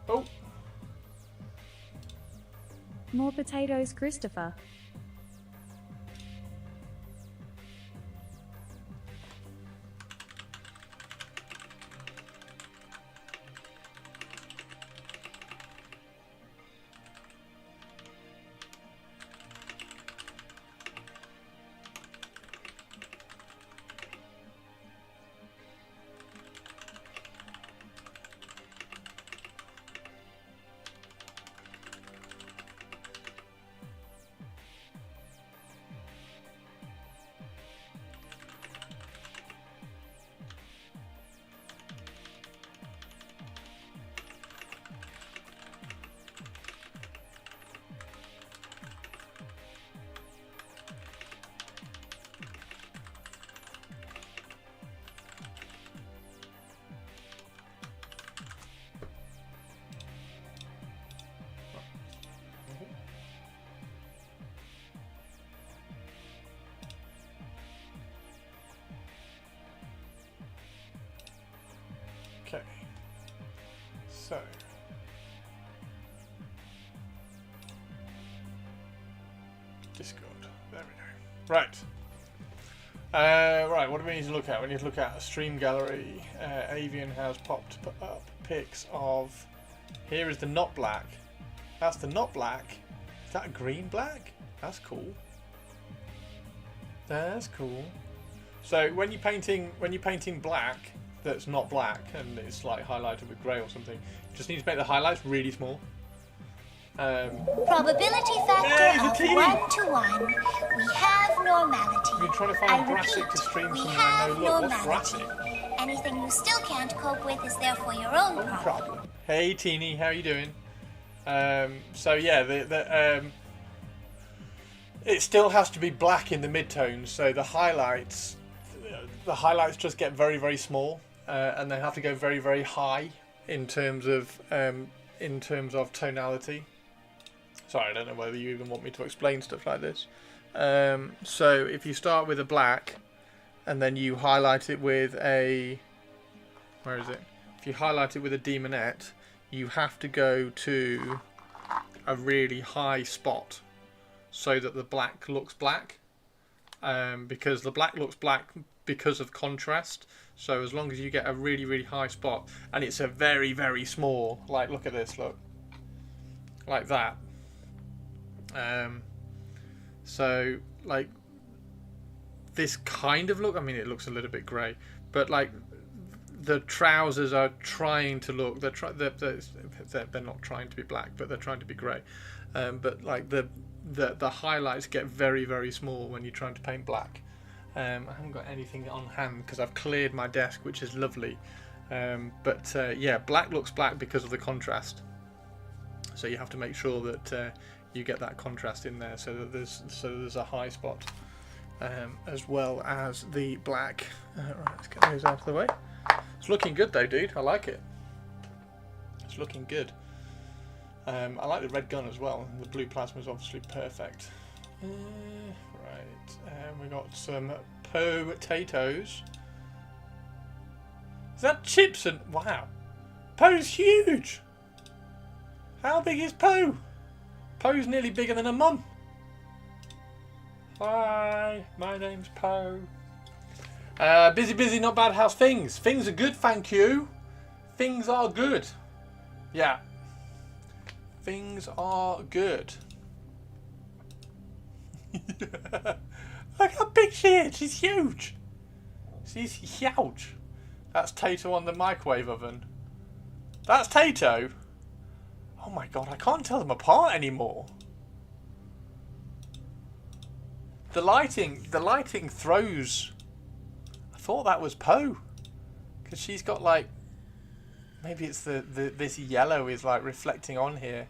Oh. More potatoes, Christopher. Okay, so Discord, there we go. Right. Right, what do we need to look at? We need to look at a stream gallery. Avian has popped up pics of, here is the not black. That's the not black. Is that a green black? That's cool. That's cool. So when you're painting black, that's not black and it's like highlighted with grey or something, you just need to make the highlights really small. Probability factor of 1 to 1. We have normality. You're trying to find Brassic to stream we somewhere. have No, look, what's normality. Brassic? Anything you still can't cope with is therefore your own No problem. problem. Hey Teeny, how you doing? So yeah, it still has to be black in the midtones, so the highlights just get very, very small, and they have to go very, very high in terms of tonality. Sorry, I don't know whether you even want me to explain stuff like this. So if you start with a black, and then you highlight it with a Where is it? If you highlight it with a demonette, you have to go to a really high spot so that the black looks black. Because the black looks black because of contrast. So as long as you get a really, really high spot, and it's a very, very small, like look at this, look. Like that. So like this kind of look, I mean it looks a little bit grey, but like the trousers are trying to look, they're not trying to be black, but they're trying to be grey. But like the highlights get very, very small when you're trying to paint black. I haven't got anything on hand because I've cleared my desk, which is lovely. Yeah, black looks black because of the contrast. So you have to make sure that you get that contrast in there, so that there's a high spot, as well as the black. Right, let's get those out of the way. It's looking good though, dude. I like it. It's looking good. I like the red gun as well. The blue plasma is obviously perfect. Right, we got some potatoes. Is that chips? And wow, Poe's huge. How big is Poe? Poe's nearly bigger than a mum. Hi, my name's Poe. Busy, not bad. How's things? Things are good, thank you. Things are good. Yeah. Things are good. Look how big she is. She's huge. She's huge. That's Tato on the microwave oven. That's Tato. Oh my god, I can't tell them apart anymore. The lighting throws. I thought that was Poe, because she's got like, maybe it's this yellow is like reflecting on here.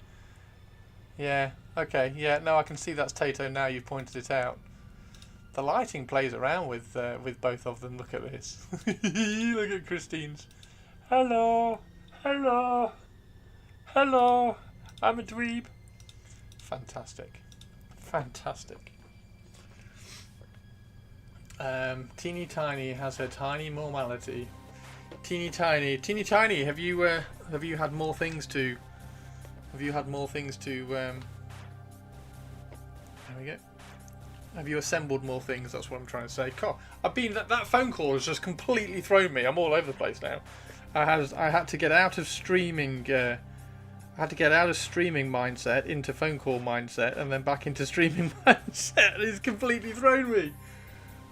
Yeah, okay, yeah, no, I can see that's Tato now. You've pointed it out. The lighting plays around with both of them. Look at this. Look at Christine's. Hello, hello, hello. I'm a dweeb. Fantastic, fantastic. Teeny Tiny has her tiny normality. Teeny Tiny. Have you had more things to? There we go. Have you assembled more things? That's what I'm trying to say. God, that phone call has just completely thrown me. I'm all over the place now. I had to get out of streaming. I had to get out of streaming mindset into phone call mindset, and then back into streaming mindset. It's completely thrown me.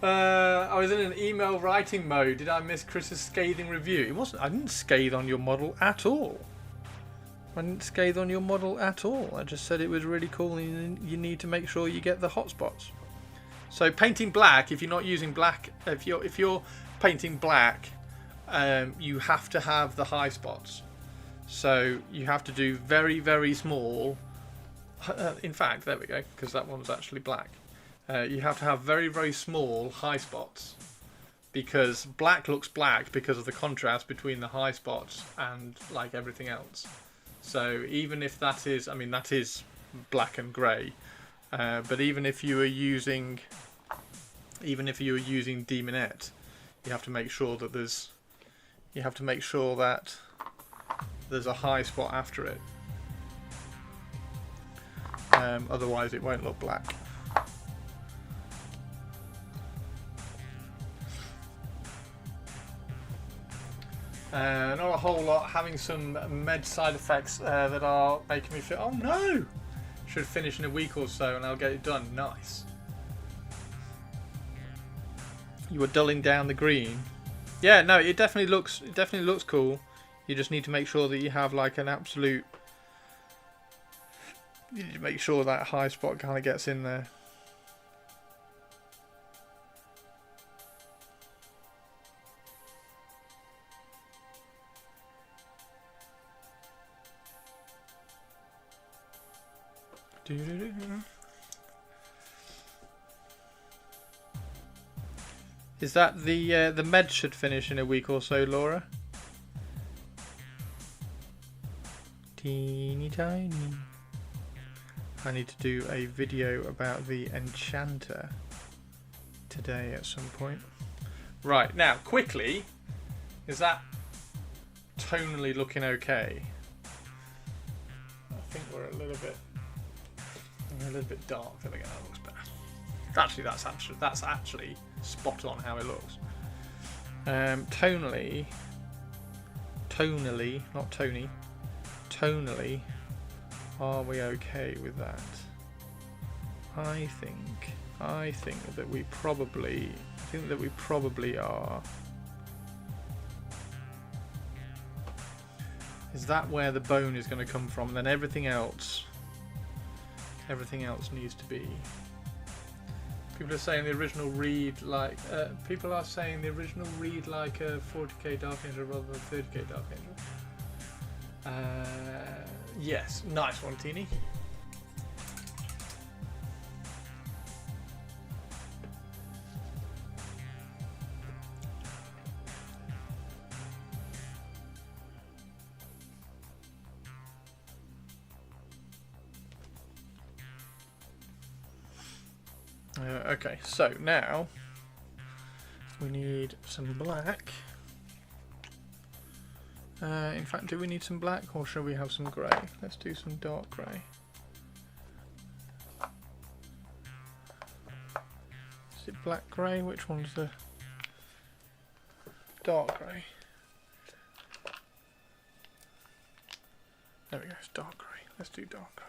I was in an email writing mode. Did I miss Chris's scathing review? It wasn't. I didn't scathe on your model at all. I just said it was really cool, and you need to make sure you get the hotspots. So painting black, if you're not using black, if you're painting black, you have to have the high spots. So you have to do very, very small. In fact, there we go, because that one's actually black. You have to have very, very small high spots, because black looks black because of the contrast between the high spots and like everything else. So even if that is, I mean, that is black and grey, but even if you are using demonette, you have to make sure that there's a high spot after it. Otherwise, it won't look black. Not a whole lot. Having some med side effects that are making me feel, oh no! Should finish in a week or so and I'll get it done. Nice. You were dulling down the green. Yeah, no, it definitely looks cool. You just need to make sure that you have like an absolute. You need to make sure that high spot kind of gets in there. Is that the med should finish in a week or so, Laura? Teeny tiny. I need to do a video about the Enchanter today at some point. Right, now quickly, is that tonally looking okay. I think we're a little bit dark. There we go. That looks better. Actually, that's actually spot on how it looks. Tonally, not Tony. Tonally, are we okay with that? I think that we probably are. Is that where the bone is going to come from? Then everything else needs to be. People are saying the original read like people are saying the original read like a 40k Dark Angel rather than 30k Dark Angel. Yes, nice one, Teeny. Okay, so now we need some black. In fact, do we need some black or shall we have some grey? Let's do some dark grey. Is it black grey? Which one's the dark grey? There we go, it's dark grey. Let's do dark grey.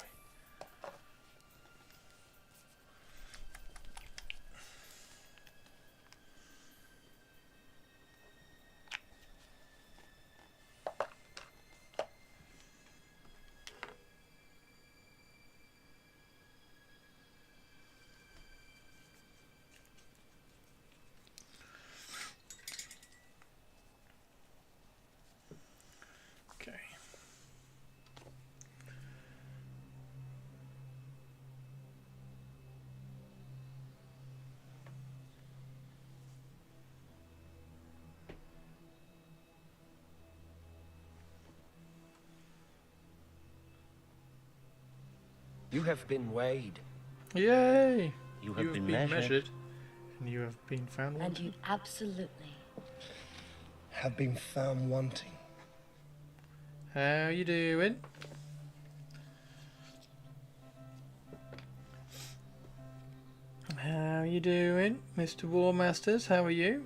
You have been weighed. Yay! You have been measured. And you have been found wanting. And you absolutely Have been found wanting. How you doing? How you doing, Mr. War Masters? How are you?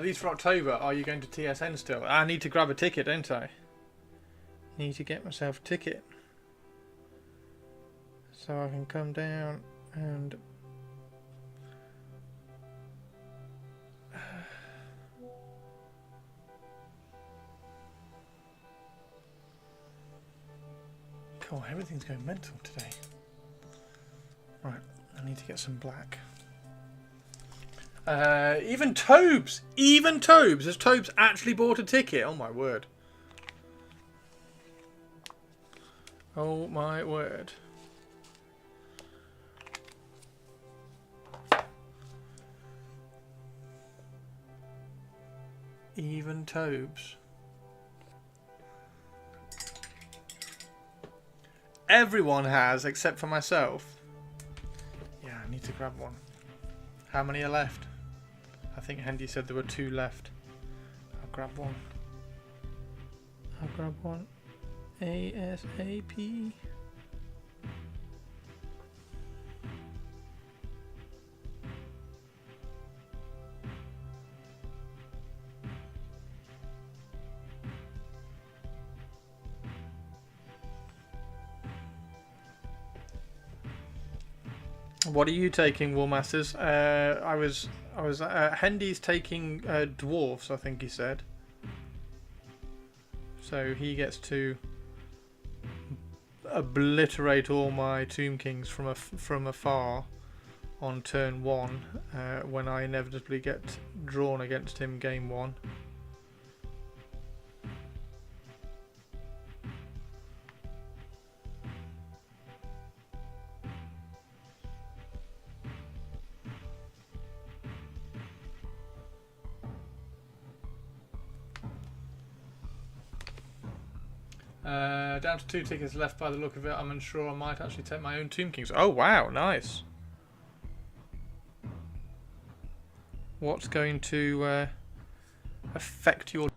These for October. Are you going to TSN still? I need to grab a ticket, don't I? Need to get myself a ticket. So I can come down and cool, everything's going mental today. Right, I need to get some black. Even Tobes! Even Tobes! Has Tobes actually bought a ticket? Oh my word. Oh my word. Even Tobes. Everyone has, except for myself. Yeah, I need to grab one. How many are left? I think Hendy said there were 2 left. I'll grab one. I'll grab one. ASAP. What are you taking, War Masters? Hendy's taking dwarves, I think he said. So he gets to obliterate all my Tomb Kings from afar on turn 1 when I inevitably get drawn against him game 1. Down to 2 tickets left by the look of it. I'm unsure I might actually take my own Tomb Kings. Oh wow, nice. What's going to affect your...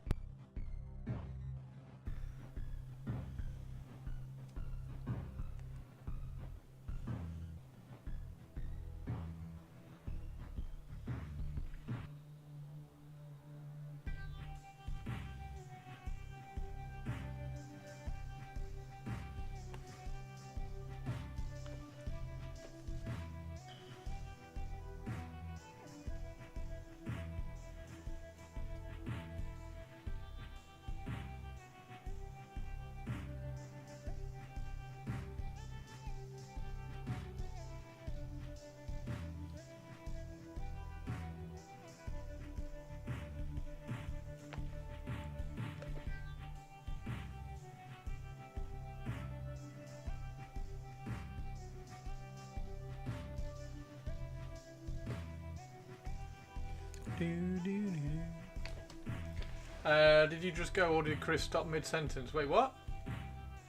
Did you just go or did Chris stop mid-sentence? Wait, what?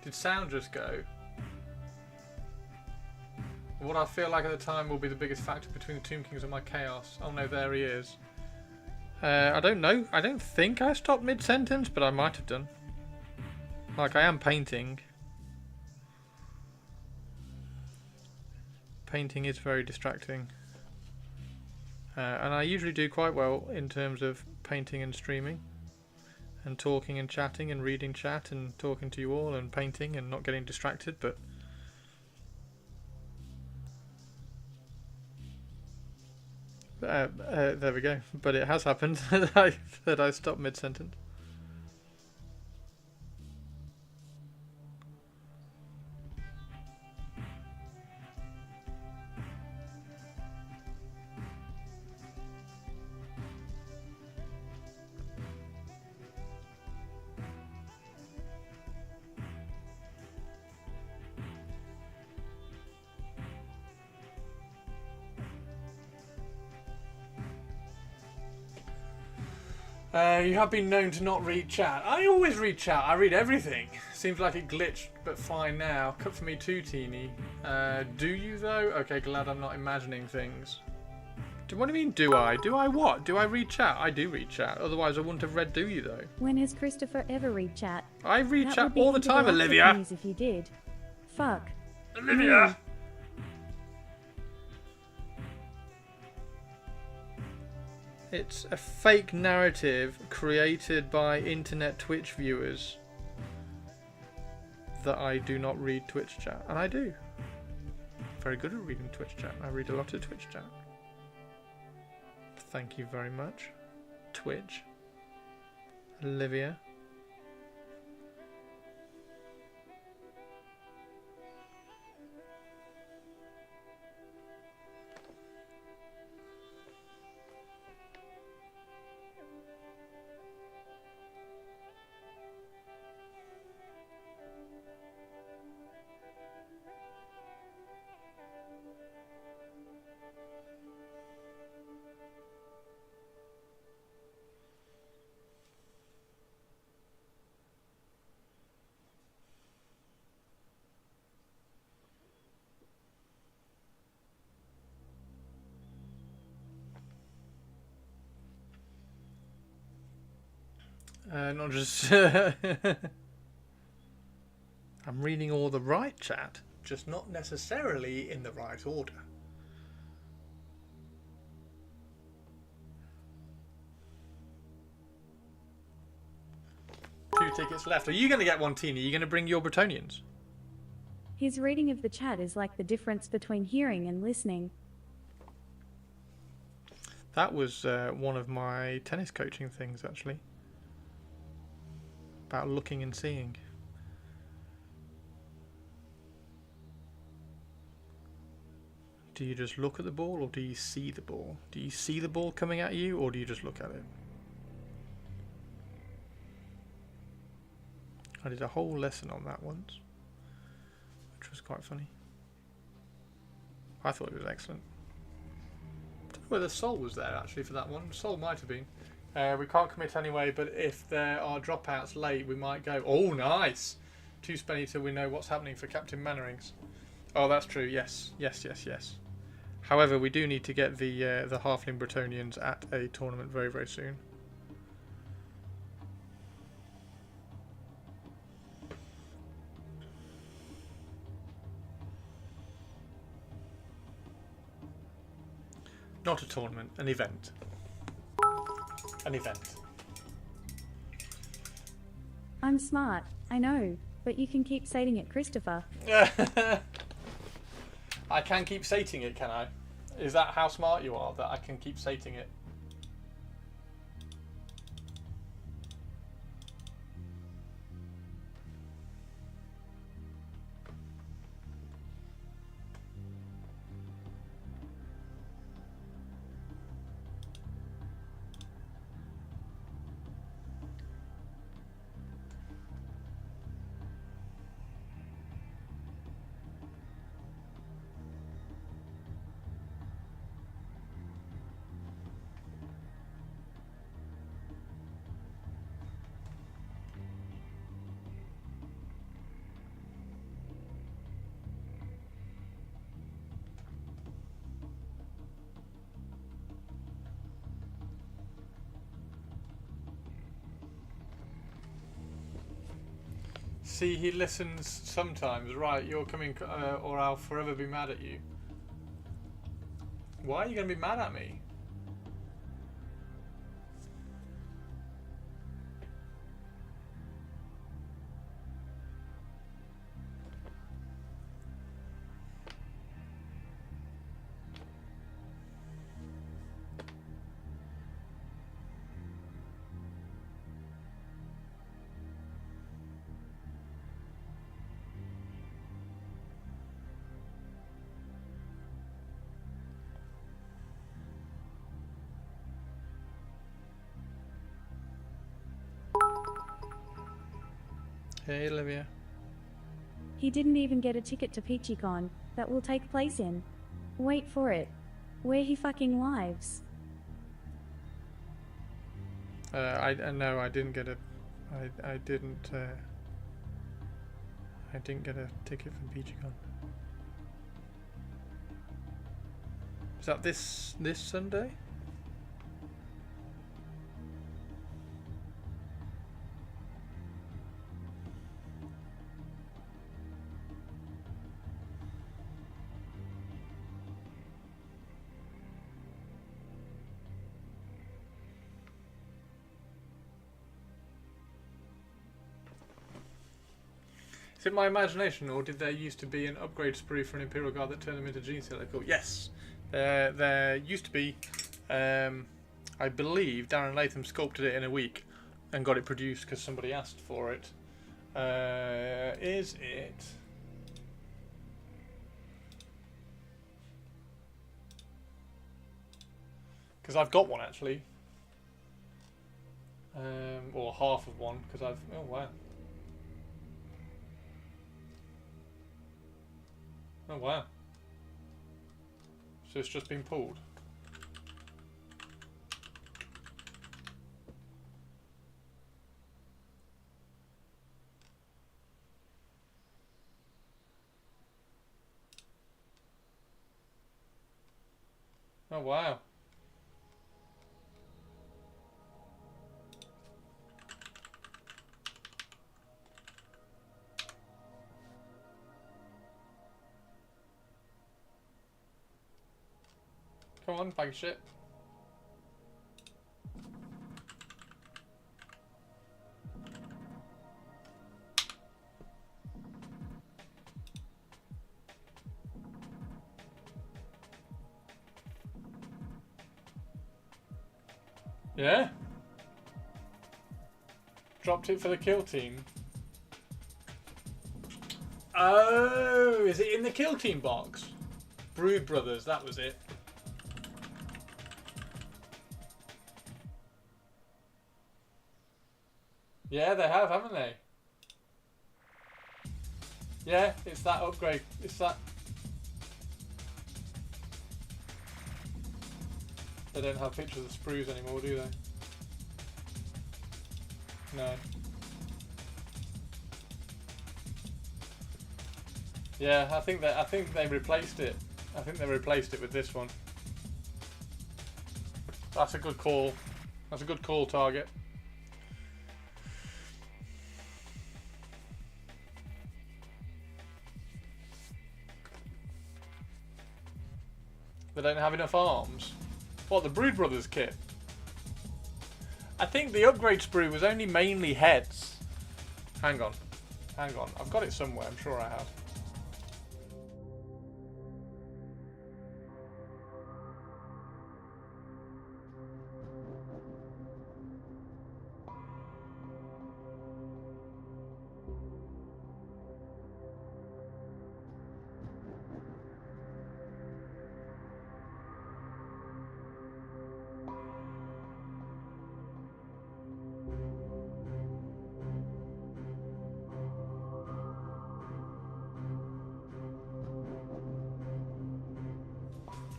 Did sound just go? What I feel like at the time will be the biggest factor between the Tomb Kings and my chaos. Oh no, there he is. I don't know. I don't think I stopped mid-sentence, but I might have done. Like, I am painting. Painting is very distracting. And I usually do quite well in terms of painting and streaming. And talking and chatting and reading chat and talking to you all and painting and not getting distracted, but... there we go. But it has happened that I stopped mid-sentence. You have been known to not read chat. I always read chat. I read everything. Seems like it glitched, but fine now. Cut for me too, Teeny. Do you though? Okay, glad I'm not imagining things. What do you mean, do I? Do I what? Do I read chat? I do read chat. Otherwise, I wouldn't have read Do You though. When has Christopher ever read chat? I read That chat would be all the into time, last Olivia. news if you did. Fuck. Olivia. It's a fake narrative created by internet Twitch viewers that I do not read Twitch chat. And I do. Very good at reading Twitch chat. I read a lot of Twitch chat. Thank you very much. Twitch. Olivia. Not just... I'm reading all the right chat, just not necessarily in the right order. Two tickets left. Are you going to get one, Tina? Are you going to bring your Bretonians? His reading of the chat is like the difference between hearing and listening. That was one of my tennis coaching things, actually. About looking and seeing. Do you just look at the ball or do you see the ball? Do you see the ball coming at you or do you just look at it? I did a whole lesson on that once, which was quite funny. I thought it was excellent. I don't know whether Sol was there actually for that one. Sol might have been. We can't commit anyway, but if there are dropouts late, we might go. Oh, nice! Too spenny till we know what's happening for Captain Mannerings. Oh, that's true. Yes, yes, yes, yes. However, we do need to get the Halfling Bretonians at a tournament very, very soon. Not a tournament, an event. An event. I'm smart, I know, but you can keep saying it, Christopher. I can keep sating it, can I? Is that how smart you are, that I can keep sating it? see, he listens sometimes. Right, you're coming, or I'll forever be mad at you. Why are you going to be mad at me? Hey, Olivia. He didn't even get a ticket to PeachyCon that will take place in. Wait for it. Where he fucking lives. No, I didn't get a. I didn't get a ticket for PeachyCon. Is that this Sunday? Is it my imagination, or did there used to be an upgrade spree for an Imperial Guard that turned them into Gene Stealer? Cool. Yes, there used to be. I believe Darren Latham sculpted it in a week and got it produced because somebody asked for it. Is it? Because I've got one actually, or half of one. Because I've. Oh wow. Oh wow. So it's just been pulled. Oh wow. Come on, bag of shit. Yeah? Dropped it for the kill team. Oh, is it in the kill team box? Brood Brothers, that was it. Yeah, they have, haven't they? Yeah, it's that upgrade. It's that. They don't have pictures of sprues anymore, do they? No. Yeah, I think they replaced it. I think they replaced it with this one. That's a good call. That's a good call, Target. They don't have enough arms. What, the Brood Brothers kit? I think the upgrade sprue was only mainly heads. Hang on. Hang on. I've got it somewhere. I'm sure I have.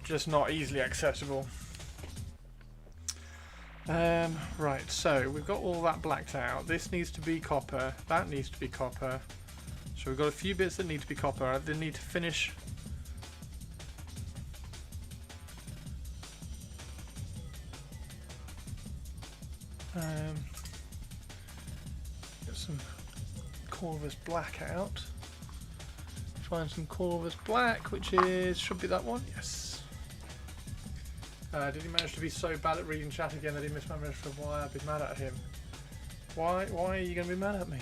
Just not easily accessible. Right, so we've got all that blacked out. This needs to be copper. That needs to be copper. So we've got a few bits that need to be copper. I then need to finish. Get some Corvus Black out. Find some Corvus Black, which is should be that one. Yes. Did he manage to be so bad at reading chat again that he missed my message for a while? I'd be mad at him. Why are you going to be mad at me?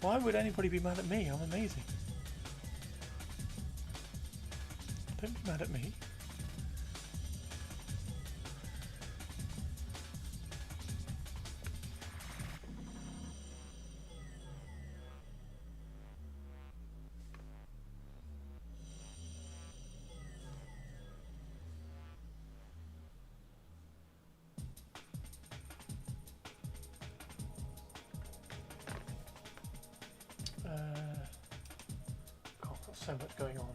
Why would anybody be mad at me? I'm amazing. Don't be mad at me. God, there's so much going on.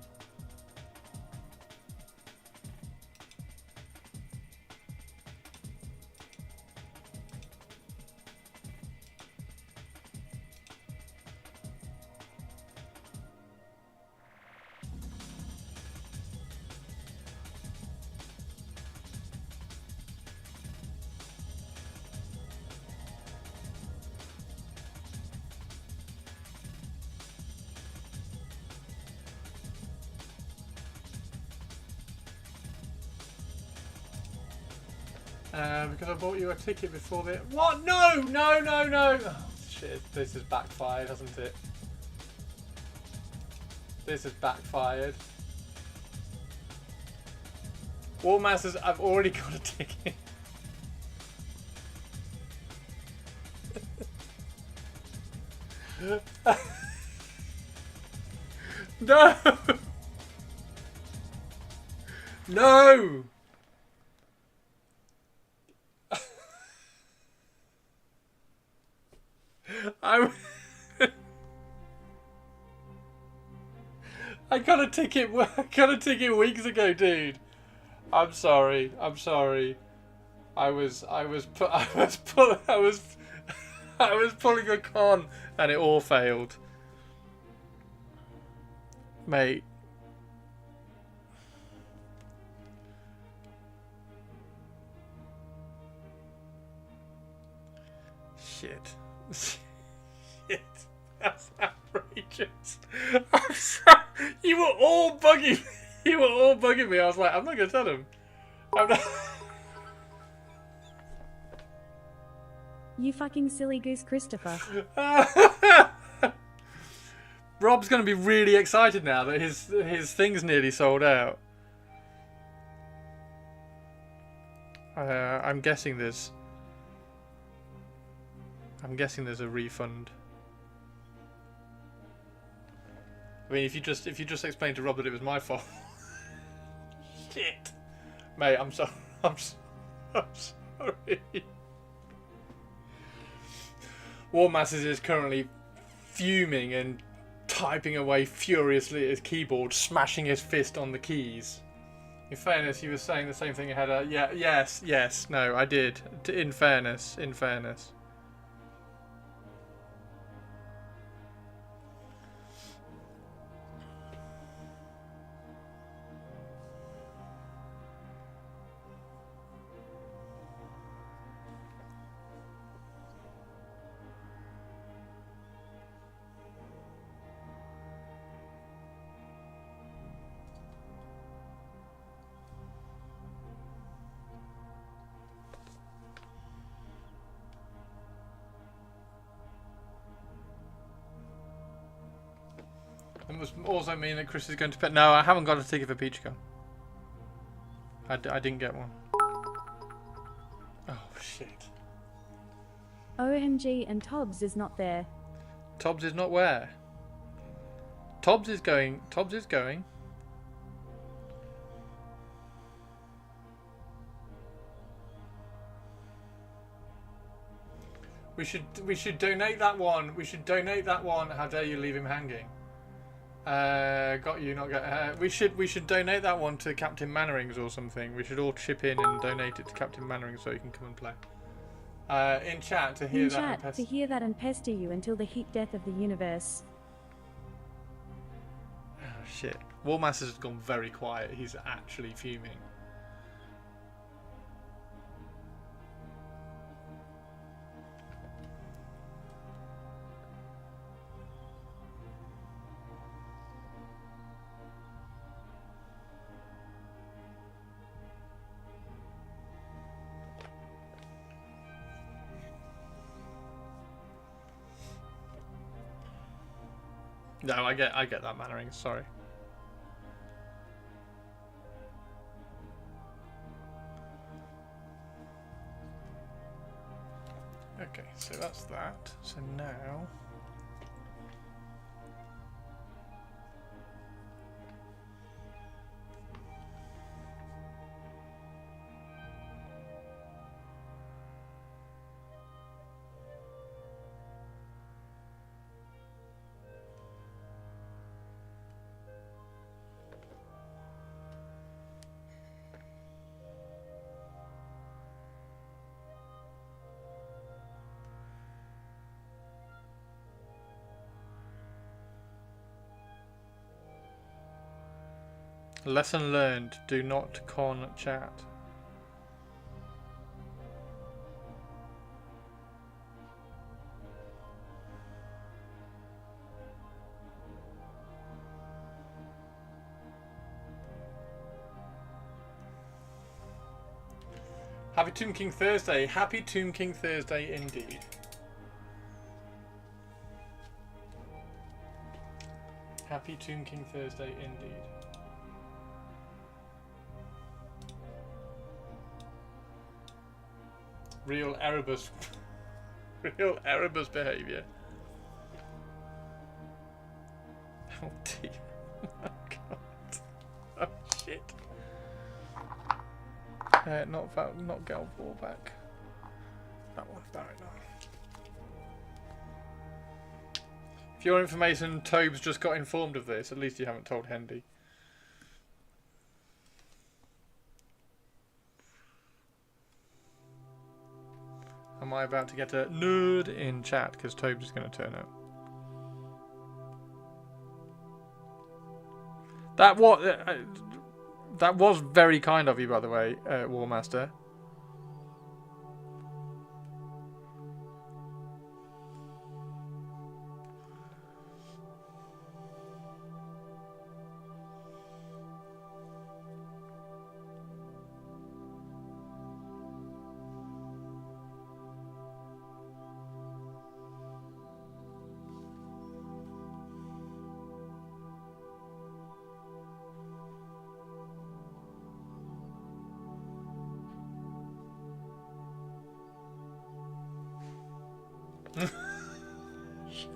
Because I bought you a ticket before the... What? No! No, no, no! Oh, shit. This has backfired, hasn't it? This has backfired. War Masters, I've already got a ticket. No! No! I got a ticket. I got a ticket weeks ago, dude. I'm sorry. I'm sorry. I was pulling a con, and it all failed, mate. Shit. Shit. That's outrageous. I'm sorry. You were all bugging me. You were all bugging me. I was like, I'm not going to tell him. I'm not... You fucking silly goose, Christopher. Rob's going to be really excited now that his thing's nearly sold out. I'm guessing there's a refund. I mean, if you just explain to Rob that it was my fault. Shit, mate, I'm sorry. I'm sorry. War Masters is currently fuming and typing away furiously at his keyboard, smashing his fist on the keys. In fairness, he was saying the same thing. He had a yes, no, I did. In fairness. It must also mean that Chris is going to pay. No, I haven't got a ticket for PeachCon. I didn't get one. Oh, shit. OMG, and Tobbs is not there. Tobbs is not where? Tobbs is going. Tobbs is going. We should donate that one. We should donate that one. How dare you leave him hanging? Got you, not got. We should donate that one to Captain Mannerings or something. We should all chip in and donate it to Captain Mannerings so he can come and play. In chat to hear that and pester you until the heat death of the universe. Oh shit! War Masters has gone very quiet. He's actually fuming. No, I get that, Mannering. Sorry. Okay, so that's that. So now. Lesson learned, do not con chat. Happy Tomb King Thursday. Happy Tomb King Thursday indeed. Happy Tomb King Thursday indeed. Real Erebus. Real Erebus behaviour. Oh dear. Oh my god. Oh shit. Not Galvor back. That one. Right now. For your information, Tobes just got informed of this. At least you haven't told Hendy. Am I about to get a nerd in chat because Tobes is going to turn up? That was very kind of you, by the way, Warmaster.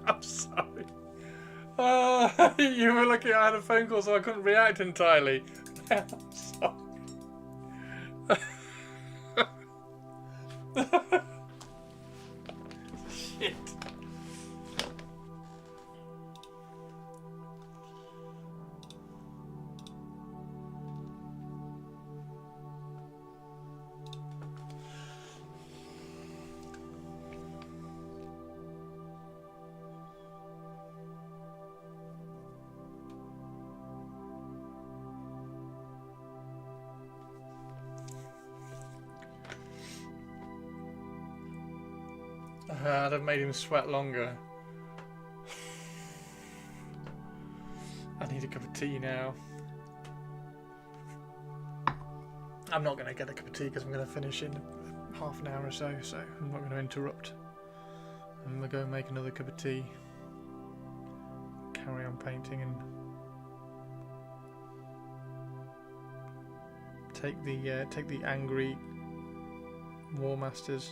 I'm sorry. You were lucky I had a phone call so I couldn't react entirely. I'm sorry. Shit. I'd have made him sweat longer. I need a cup of tea now. I'm not going to get a cup of tea because I'm going to finish in half an hour or so, so I'm not going to interrupt. I'm going to go make another cup of tea. Carry on painting and take the angry War Masters.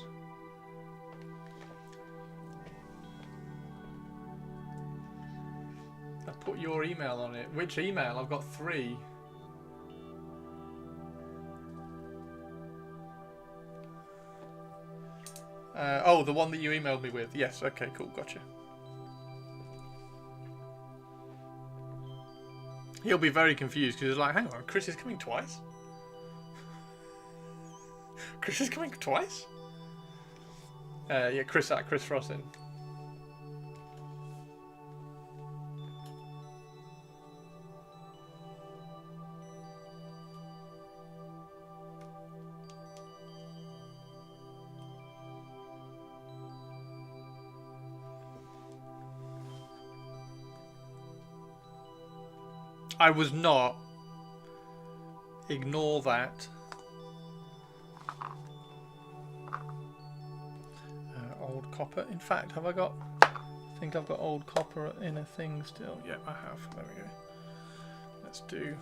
I put your email on it. Which email? I've got 3. Oh, the one that you emailed me with. Yes, okay, cool, gotcha. He'll be very confused because he's like, hang on, Chris is coming twice? Chris is coming twice? Yeah, Chris Frostin. I was not. Ignore that. Old copper. In fact, have I got... I think I've got old copper in a thing still. Yeah, I have. There we go. Let's do.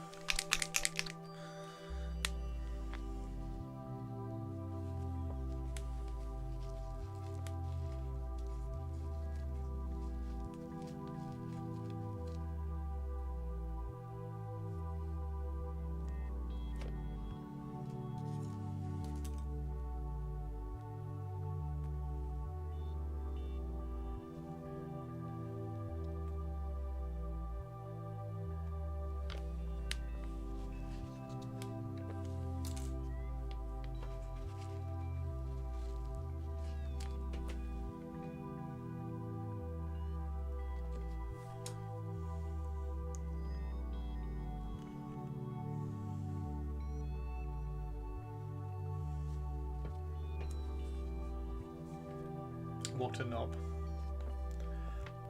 What a knob.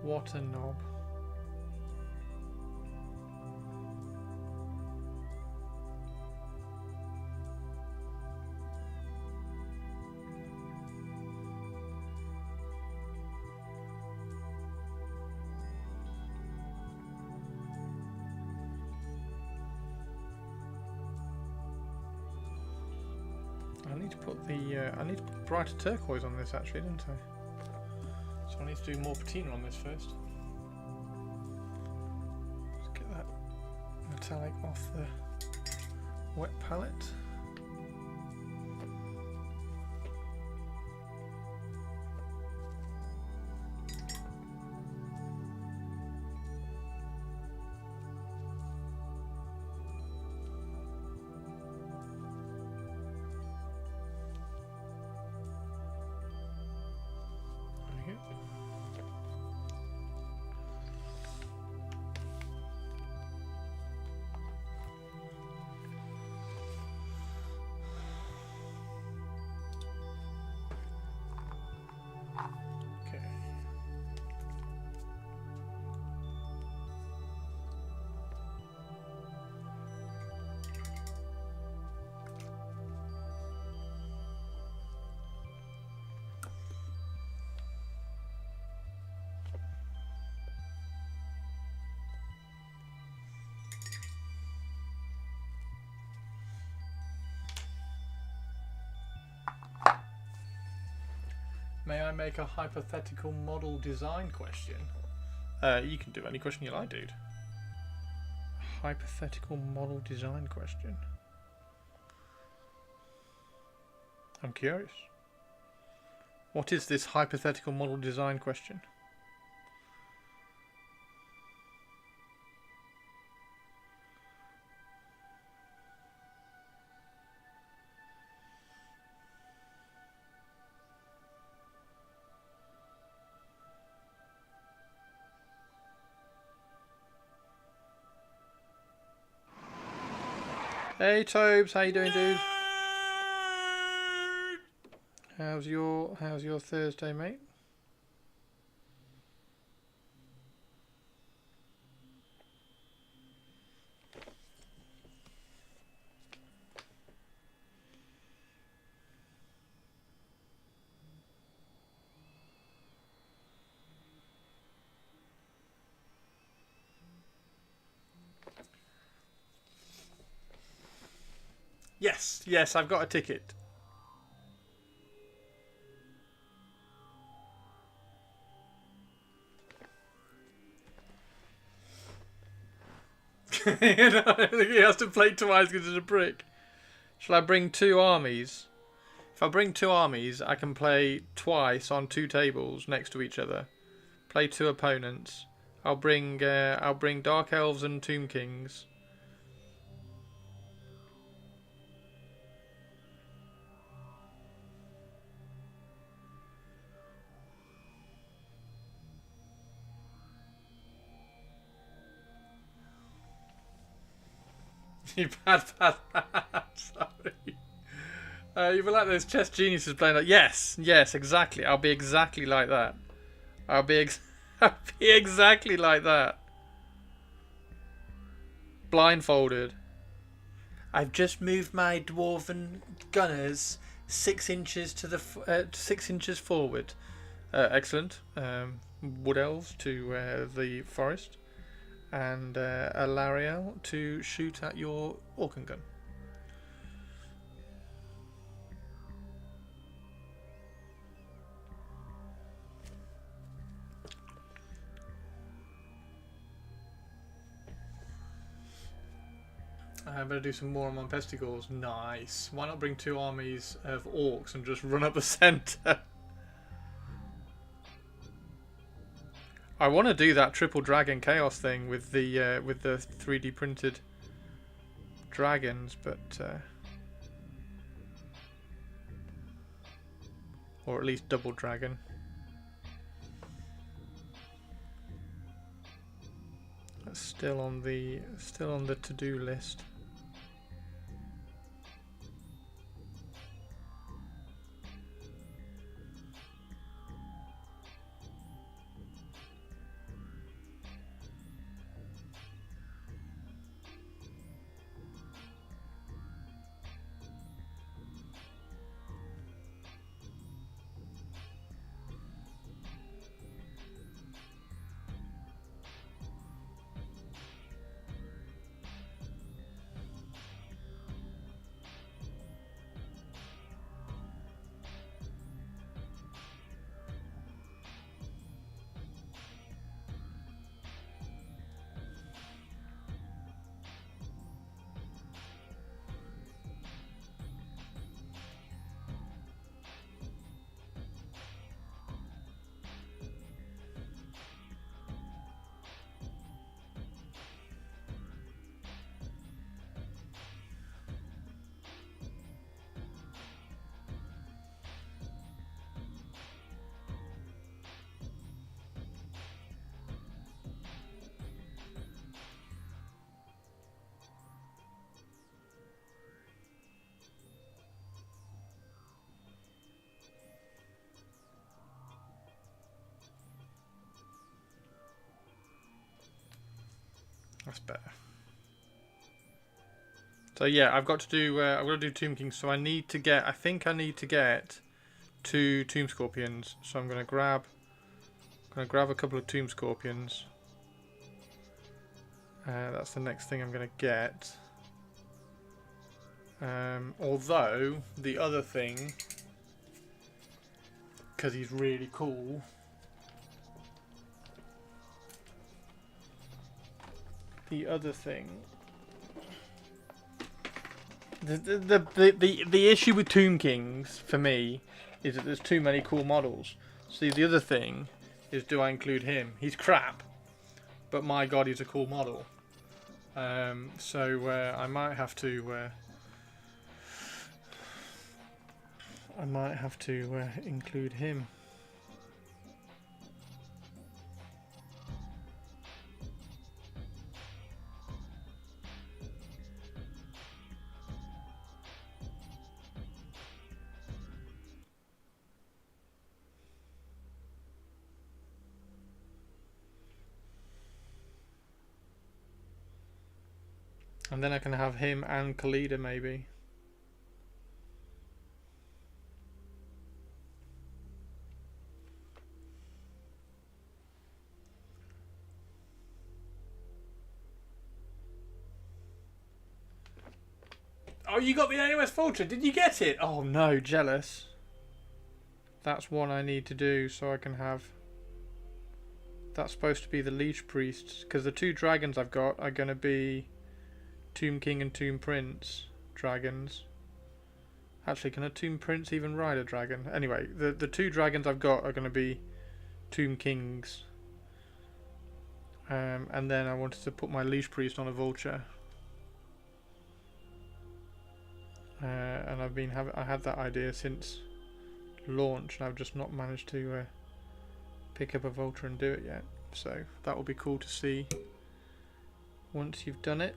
What a knob. I need to put brighter turquoise on this actually, didn't I? So I need to do more patina on this first. Let's get that metallic off the wet palette. May I make a hypothetical model design question? You can do any question you like, dude. Hypothetical model design question. I'm curious. What is this hypothetical model design question? Hey Tobes, how you doing, dude? How's your Thursday, mate? Yes, I've got a ticket. He has to play twice because he's a prick. Shall I bring 2 armies? If I bring 2 armies, I can play twice on 2 tables next to each other. Play 2 opponents. I'll bring Dark Elves and Tomb Kings. You bad. Sorry. You were like those chess geniuses playing like, yes, exactly. I'll be exactly like that. I'll be exactly like that. Blindfolded. I've just moved my dwarven gunners 6 inches to the 6 inches forward. Excellent. Wood elves to the forest, and a Lariel to shoot at your Orkan gun. I better do some more on my Pestigores. Nice. Why not bring 2 armies of orcs and just run up the centre? I want to do that triple dragon chaos thing with the 3D printed dragons, but or at least double dragon. That's still on the to-do list. That's better. So yeah, I've got to do Tomb Kings. So I need to get. I think I need to get 2 Tomb Scorpions. So I'm gonna grab a couple of Tomb Scorpions. That's the next thing I'm gonna get. Although the other thing, because he's really cool. The other thing, the issue with Tomb Kings for me is that there's too many cool models. See, the other thing is, do I include him? He's crap, but my god, he's a cool model. So I might have to. Include him. And then I can have him and Khalida maybe. Oh, you got the AOS Vulture. Did you get it? Oh no, jealous. That's one I need to do so I can have. That's supposed to be the Leech Priest, because the 2 dragons I've got are going to be Tomb King and Tomb Prince dragons. Actually, can a Tomb Prince even ride a dragon? Anyway, the 2 dragons I've got are going to be Tomb Kings. And then I wanted to put my Leech Priest on a Vulture. And I had that idea since launch, and I've just not managed to pick up a Vulture and do it yet. So that will be cool to see once you've done it.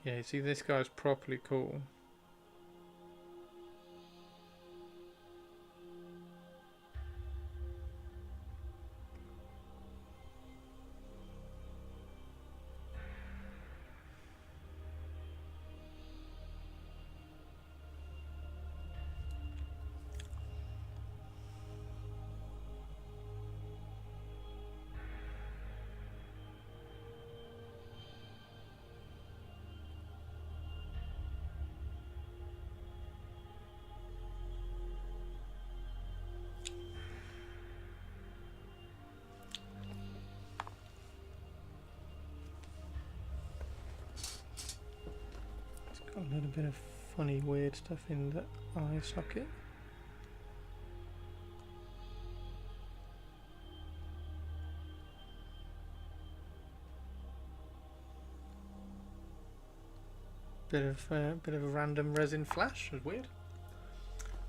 Yeah, you see, this guy's properly cool. Got a little bit of funny, weird stuff in the eye socket. Bit of a random resin flash. Was weird.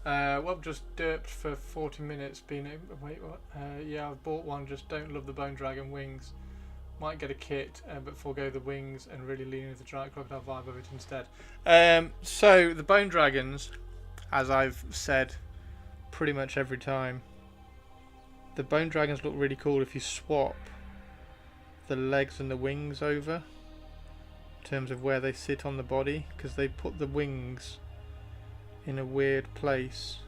Well, just derped for 40 minutes. Wait, what? Yeah, I've bought one. Just don't love the Bone Dragon wings. Might get a kit, but forego the wings and really lean into the giant crocodile vibe of it instead. So the Bone Dragons, as I've said pretty much every time, the Bone Dragons look really cool if you swap the legs and the wings over in terms of where they sit on the body, because they put the wings in a weird place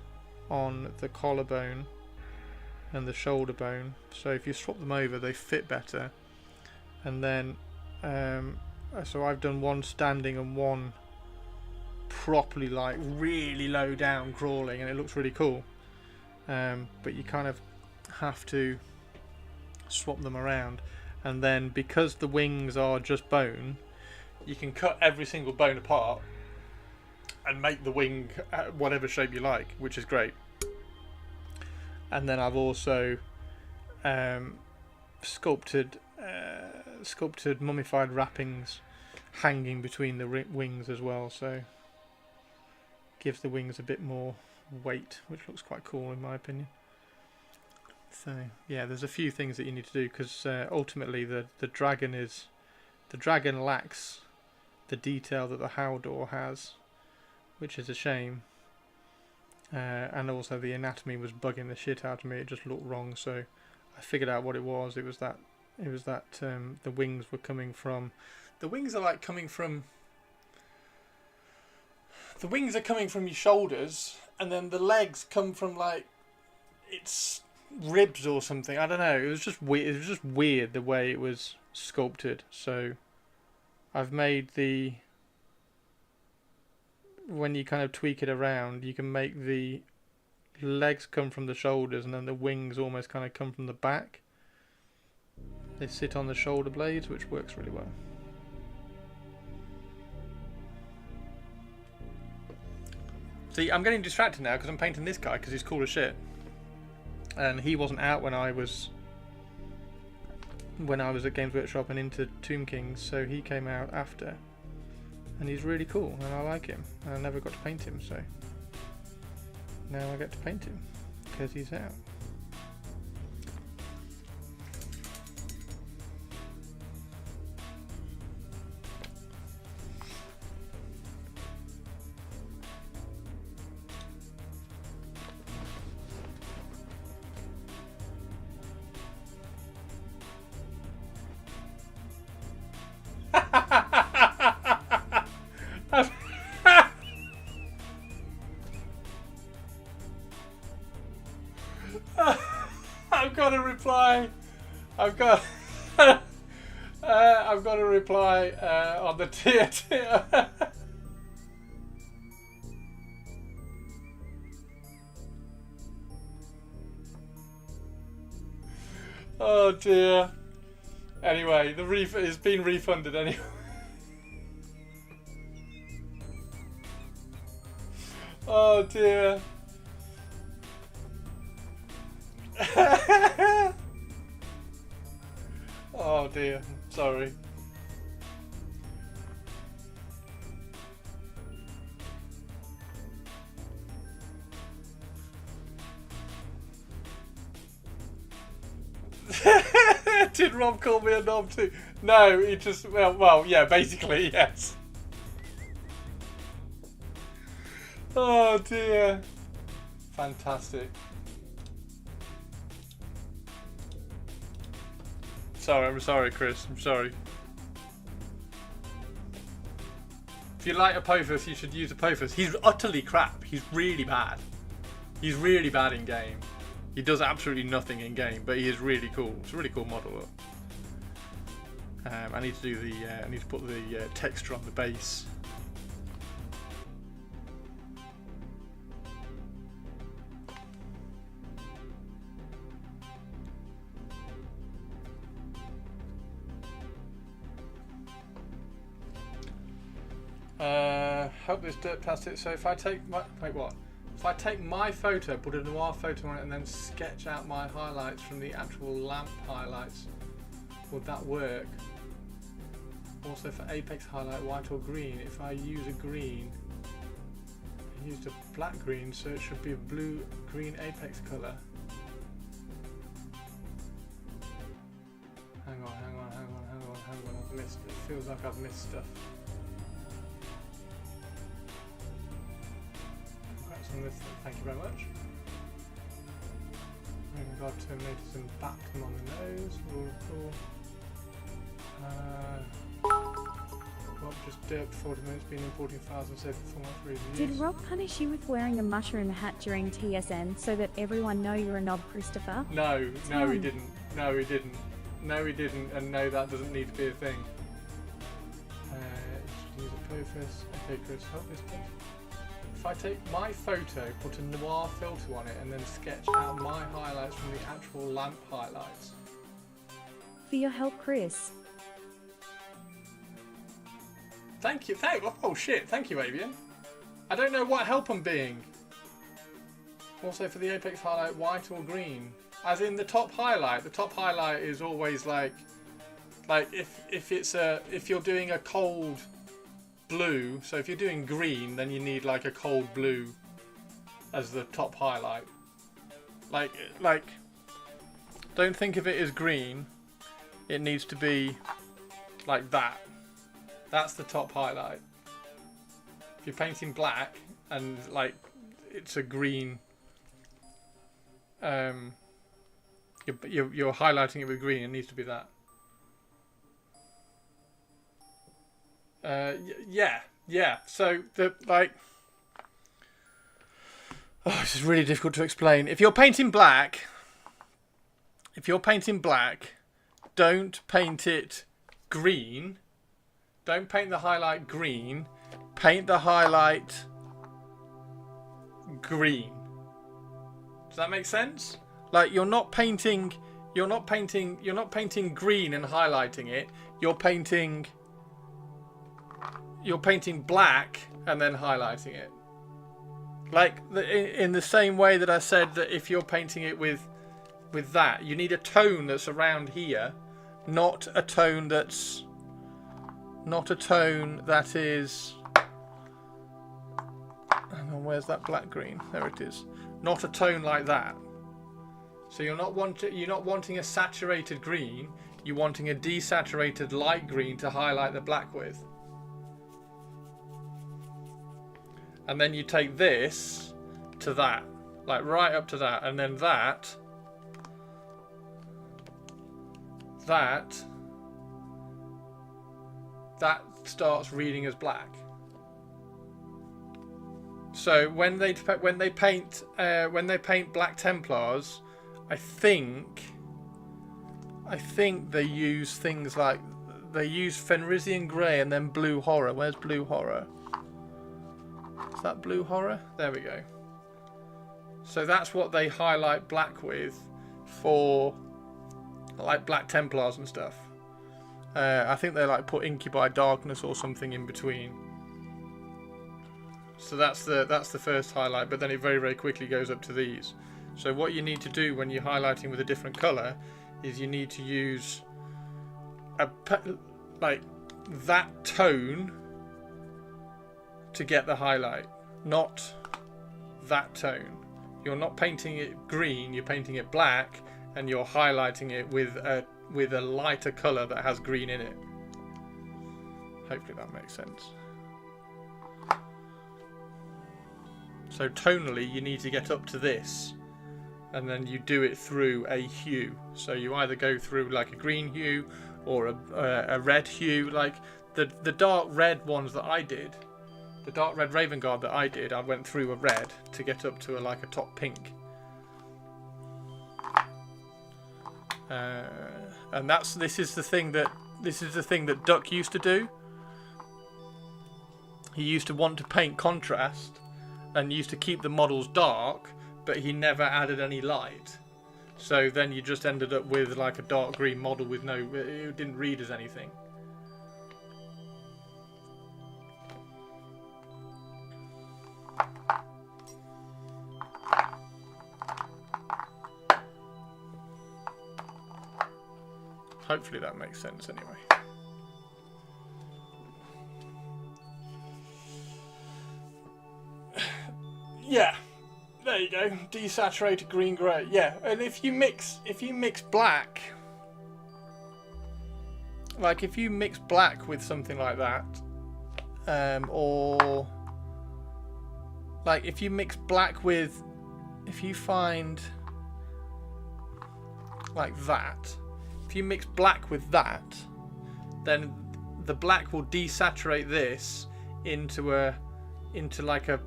on the collarbone and the shoulder bone. So if you swap them over, they fit better. And then so I've done one standing and one properly, like, really low down crawling, and it looks really cool. But you kind of have to swap them around, and then because the wings are just bone, you can cut every single bone apart and make the wing whatever shape you like, which is great. And then I've also sculpted mummified wrappings hanging between the wings as well, so gives the wings a bit more weight, which looks quite cool in my opinion. So yeah, there's a few things that you need to do, because ultimately the dragon lacks the detail that the Haldor has, which is a shame. And also the anatomy was bugging the shit out of me. It just looked wrong, so I figured out what it was. It was that the wings were coming from. The wings are like coming from. The wings are coming from your shoulders, and then the legs come from, like, its ribs or something. I don't know. It was just weird. It was just weird the way it was sculpted. So I've made the. When you kind of tweak it around, you can make the legs come from the shoulders, and then the wings almost kind of come from the back. They sit on the shoulder blades, which works really well. See, I'm getting distracted now because I'm painting this guy because he's cool as shit, and he wasn't out when I was at Games Workshop and into Tomb Kings, so he came out after. And he's really cool, and I like him. And I never got to paint him, so now I get to paint him because he's out. I've got a reply. I've got a reply on the tier. Oh dear. Anyway, the it's been refunded anyway. Oh dear. Oh dear, sorry. Did Rob call me a knob too? No, he just, well, yeah, basically, yes. Oh dear. Fantastic. I'm sorry, Chris. I'm sorry. If you like Apophis, you should use Apophis. He's utterly crap. He's really bad. He's really bad in game. He does absolutely nothing in game, but he is really cool. It's a really cool model. I need to do the. I need to put the texture on the base. Hope this dirt past it. So if I take my If I take my photo, put a noir photo on it, and then sketch out my highlights from the actual lamp highlights, would that work? Also for Apex highlight, white or green. If I use a green, I used a black green, so it should be a blue green Apex colour. Hang on. I've missed. It feels like I've missed stuff. Thank you very much. We've got Terminators and Batman on the nose. Cool. Well, just dirt for 40 minutes, been importing files and saving format for reviews. Did Rob punish you with wearing a mushroom hat during TSN so that everyone know you're a knob, Christopher? No, he didn't. No, he didn't, and no, that doesn't need to be a thing. Use a Apophis. Okay, Chris, help this please. If I take my photo, put a noir filter on it, and then sketch out my highlights from the actual lamp highlights. For your help, Chris. Thank you. Oh shit! Thank you, Avian. I don't know what help I'm being. Also for the Apex highlight, white or green, as in the top highlight. The top highlight is always like if you're doing a cold blue, so if you're doing green, then you need like a cold blue as the top highlight. Like don't think of it as green. It needs to be like that. That's the top highlight. If you're painting black and like it's a green, you're highlighting it with green. It needs to be that. Yeah. So the this is really difficult to explain. If you're painting black, don't paint it green. Don't paint the highlight green. Paint the highlight green. Does that make sense? Like you're not painting green and highlighting it. You're painting black and then highlighting it. Like in the same way that I said that if you're painting it with that, you need a tone that's around here, not a tone that is. Hang on, where's that black green? There it is. Not a tone like that. So you're not wanting a saturated green. You're wanting a desaturated light green to highlight the black with. And then you take this to that, like right up to that, and then that starts reading as black. So when they paint Black Templars, I think they use things like Fenrisian Grey and then Blue Horror. Where's Blue Horror? Is that Blue Horror? There we go. So that's what they highlight black with for like Black Templars and stuff. I think they like put Incubi Darkness or something in between. So that's the first highlight, but then it very, very quickly goes up to these. So what you need to do when you're highlighting with a different colour is you need to use like that tone to get the highlight, not that tone. You're not painting it green, you're painting it black, and you're highlighting it with a lighter colour that has green in it. Hopefully that makes sense. So tonally, you need to get up to this, and then you do it through a hue. So you either go through like a green hue or a red hue. Like the dark red ones that I did, the dark red Raven Guard that I did, I went through a red to get up to like a top pink. And this is the thing that Duck used to do. He used to want to paint contrast and used to keep the models dark, but he never added any light. So then you just ended up with like a dark green model with it didn't read as anything. Hopefully that makes sense anyway. Yeah, there you go. Desaturated green grey. Yeah, and if you mix black, like if you mix black with something like that, or like if you mix black with, if you find like that. If you mix black with that, then the black will desaturate this into like a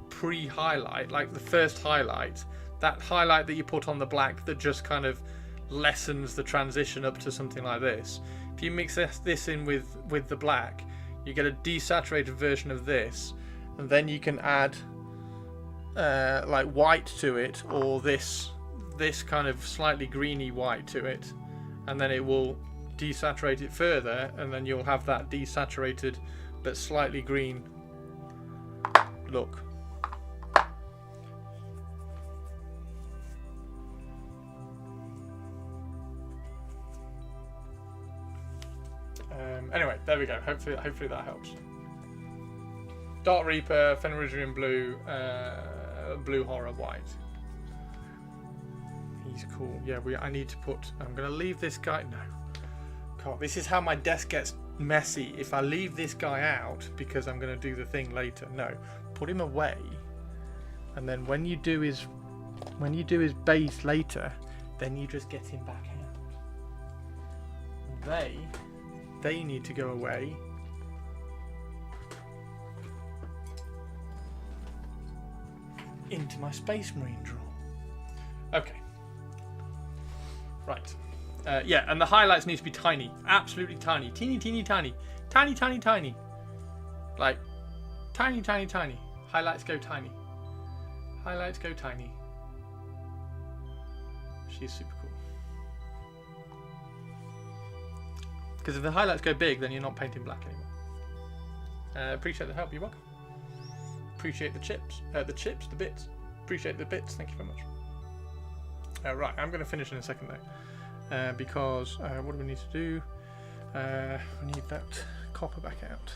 pre-highlight, like the first highlight. That highlight that you put on the black that just kind of lessens the transition up to something like this. If you mix this in with the black, you get a desaturated version of this, and then you can add like white to it, or this kind of slightly greeny white to it. And then it will desaturate it further, and then you'll have that desaturated but slightly green look. Anyway, there we go. Hopefully that helps. Dark Reaper, Fenrisian blue, Blue Horror white. He's cool. Yeah, I need to put... I'm going to leave this guy... No. God, this is how my desk gets messy. If I leave this guy out because I'm going to do the thing later. No. Put him away. And then when you do his base later, then you just get him back out. And they need to go away. Into my Space Marine drawer. Okay. Right. Yeah, and the highlights need to be tiny. Absolutely tiny. Teeny, teeny, tiny. Tiny, tiny, tiny. Like, tiny, tiny, tiny. Highlights go tiny. Highlights go tiny. She's super cool. Because if the highlights go big, then you're not painting black anymore. Appreciate the help. You're welcome. Appreciate the chips. The bits. Appreciate the bits. Thank you very much. Right, I'm going to finish in a second though, because what do we need to do? We need that copper back out.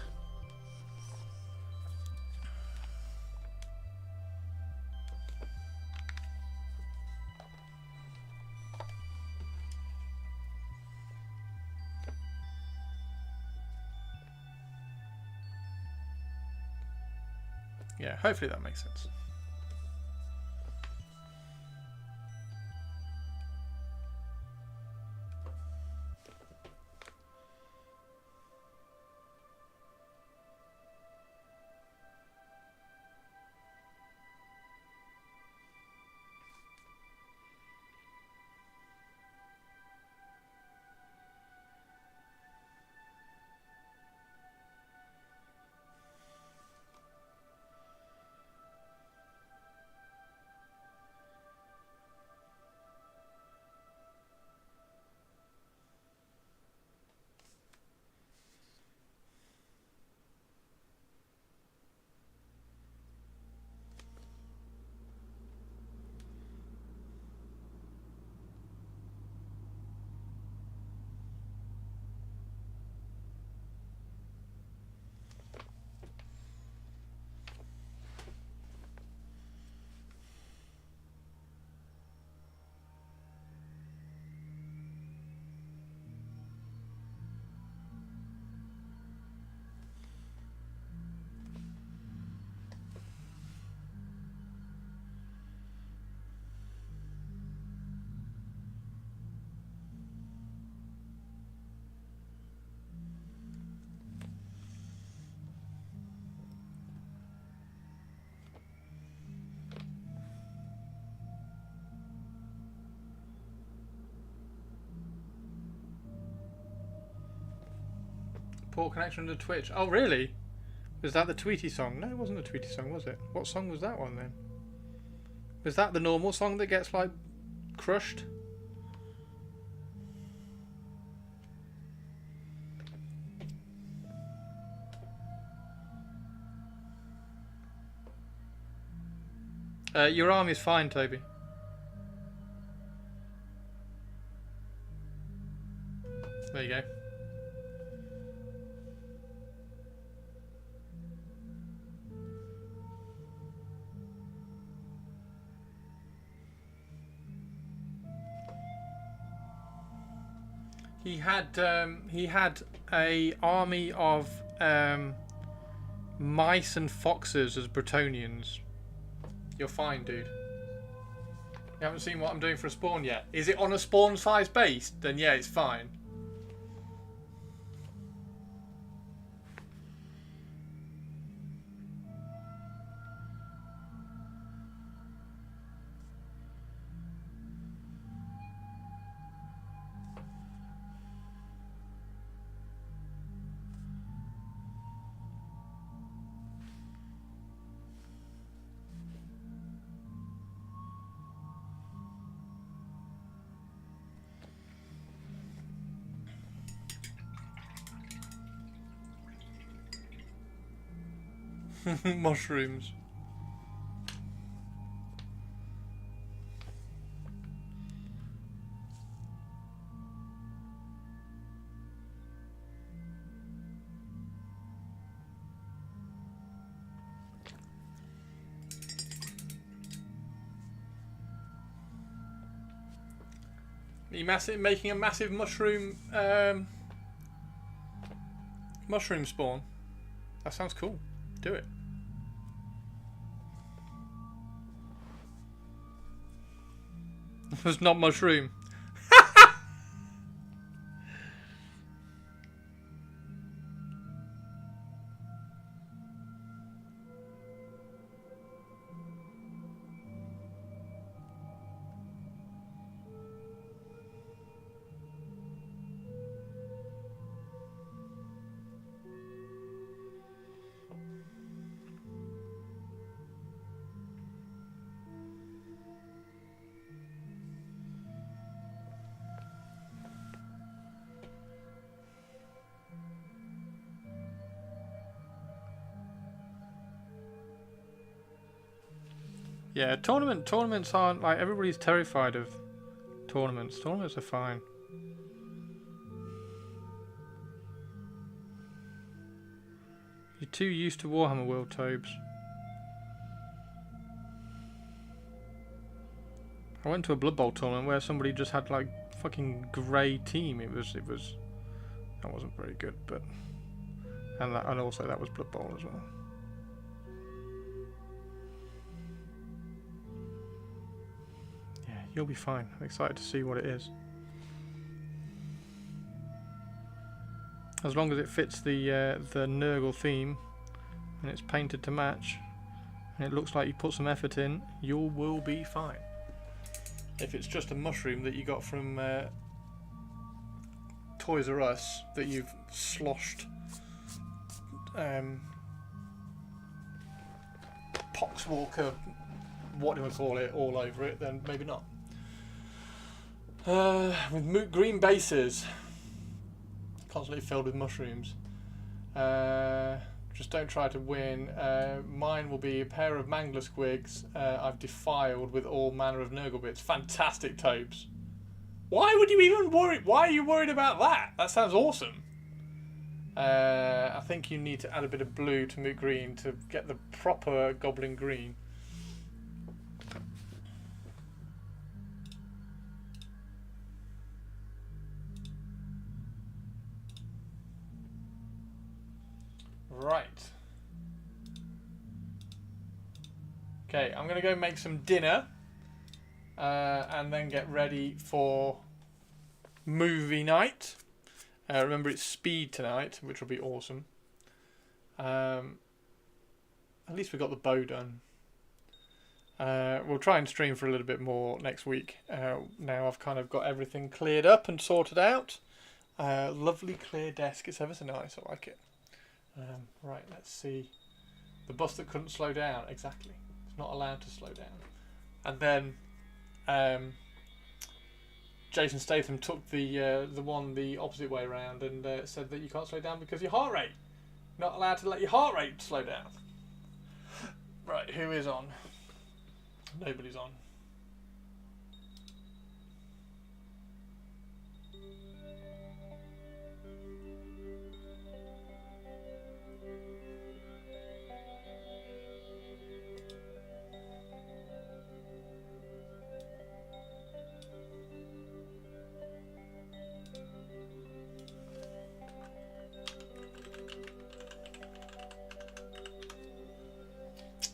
Yeah, hopefully that makes sense. Poor connection to Twitch. Oh, really? Was that the Tweety song? No, it wasn't the Tweety song, was it? What song was that one then? Was that the normal song that gets, like, crushed? Your arm is fine, Toby. There you go. He had a army of mice and foxes as Bretonnians. You're fine, dude. You haven't seen what I'm doing for a spawn yet. Is it on a spawn size base? Then yeah, it's fine. Mushrooms. Are you making a massive mushroom mushroom spawn? That sounds cool. Do it. It was not mushroom. Yeah, tournaments aren't like everybody's terrified of tournaments. Tournaments are fine. You're too used to Warhammer World, Tobes. I went to a Blood Bowl tournament where somebody just had like fucking grey team. It was that wasn't very good, but and also that was Blood Bowl as well. You'll be fine. I'm excited to see what it is. As long as it fits the Nurgle theme and it's painted to match and it looks like you put some effort in, you will be fine. If it's just a mushroom that you got from Toys R Us that you've sloshed Poxwalker, what do we call it, all over it, then maybe not. With Moot Green bases, constantly filled with mushrooms. Just don't try to win. Mine will be a pair of Mangler Squigs I've defiled with all manner of Nurgle bits. Fantastic, Tobes. Why would you even worry? Why are you worried about that? That sounds awesome. I think you need to add a bit of blue to Moot Green to get the proper Goblin Green. Right. Okay, I'm going to go make some dinner and then get ready for movie night. Remember, it's Speed tonight, which will be awesome. At least we got the bow done. We'll try and stream for a little bit more next week. Now I've kind of got everything cleared up and sorted out. Lovely clear desk. It's ever so nice. I like it. Right, let's see. The bus that couldn't slow down. Exactly. It's not allowed to slow down. And then Jason Statham took the one the opposite way around and said that you can't slow down because your heart rate. Not allowed to let your heart rate slow down. Right, who is on? Nobody's on.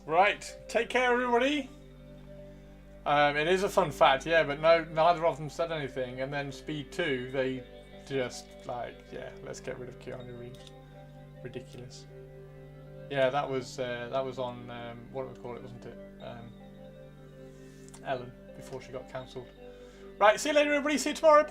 Right, take care everybody. It is a fun fact, yeah, but neither of them said anything. And then Speed 2, they just like, yeah, let's get rid of Keanu Reeves. Ridiculous. Yeah, that was on what do we call it, wasn't it? Ellen, before she got cancelled. Right, see you later everybody, see you tomorrow. Bye.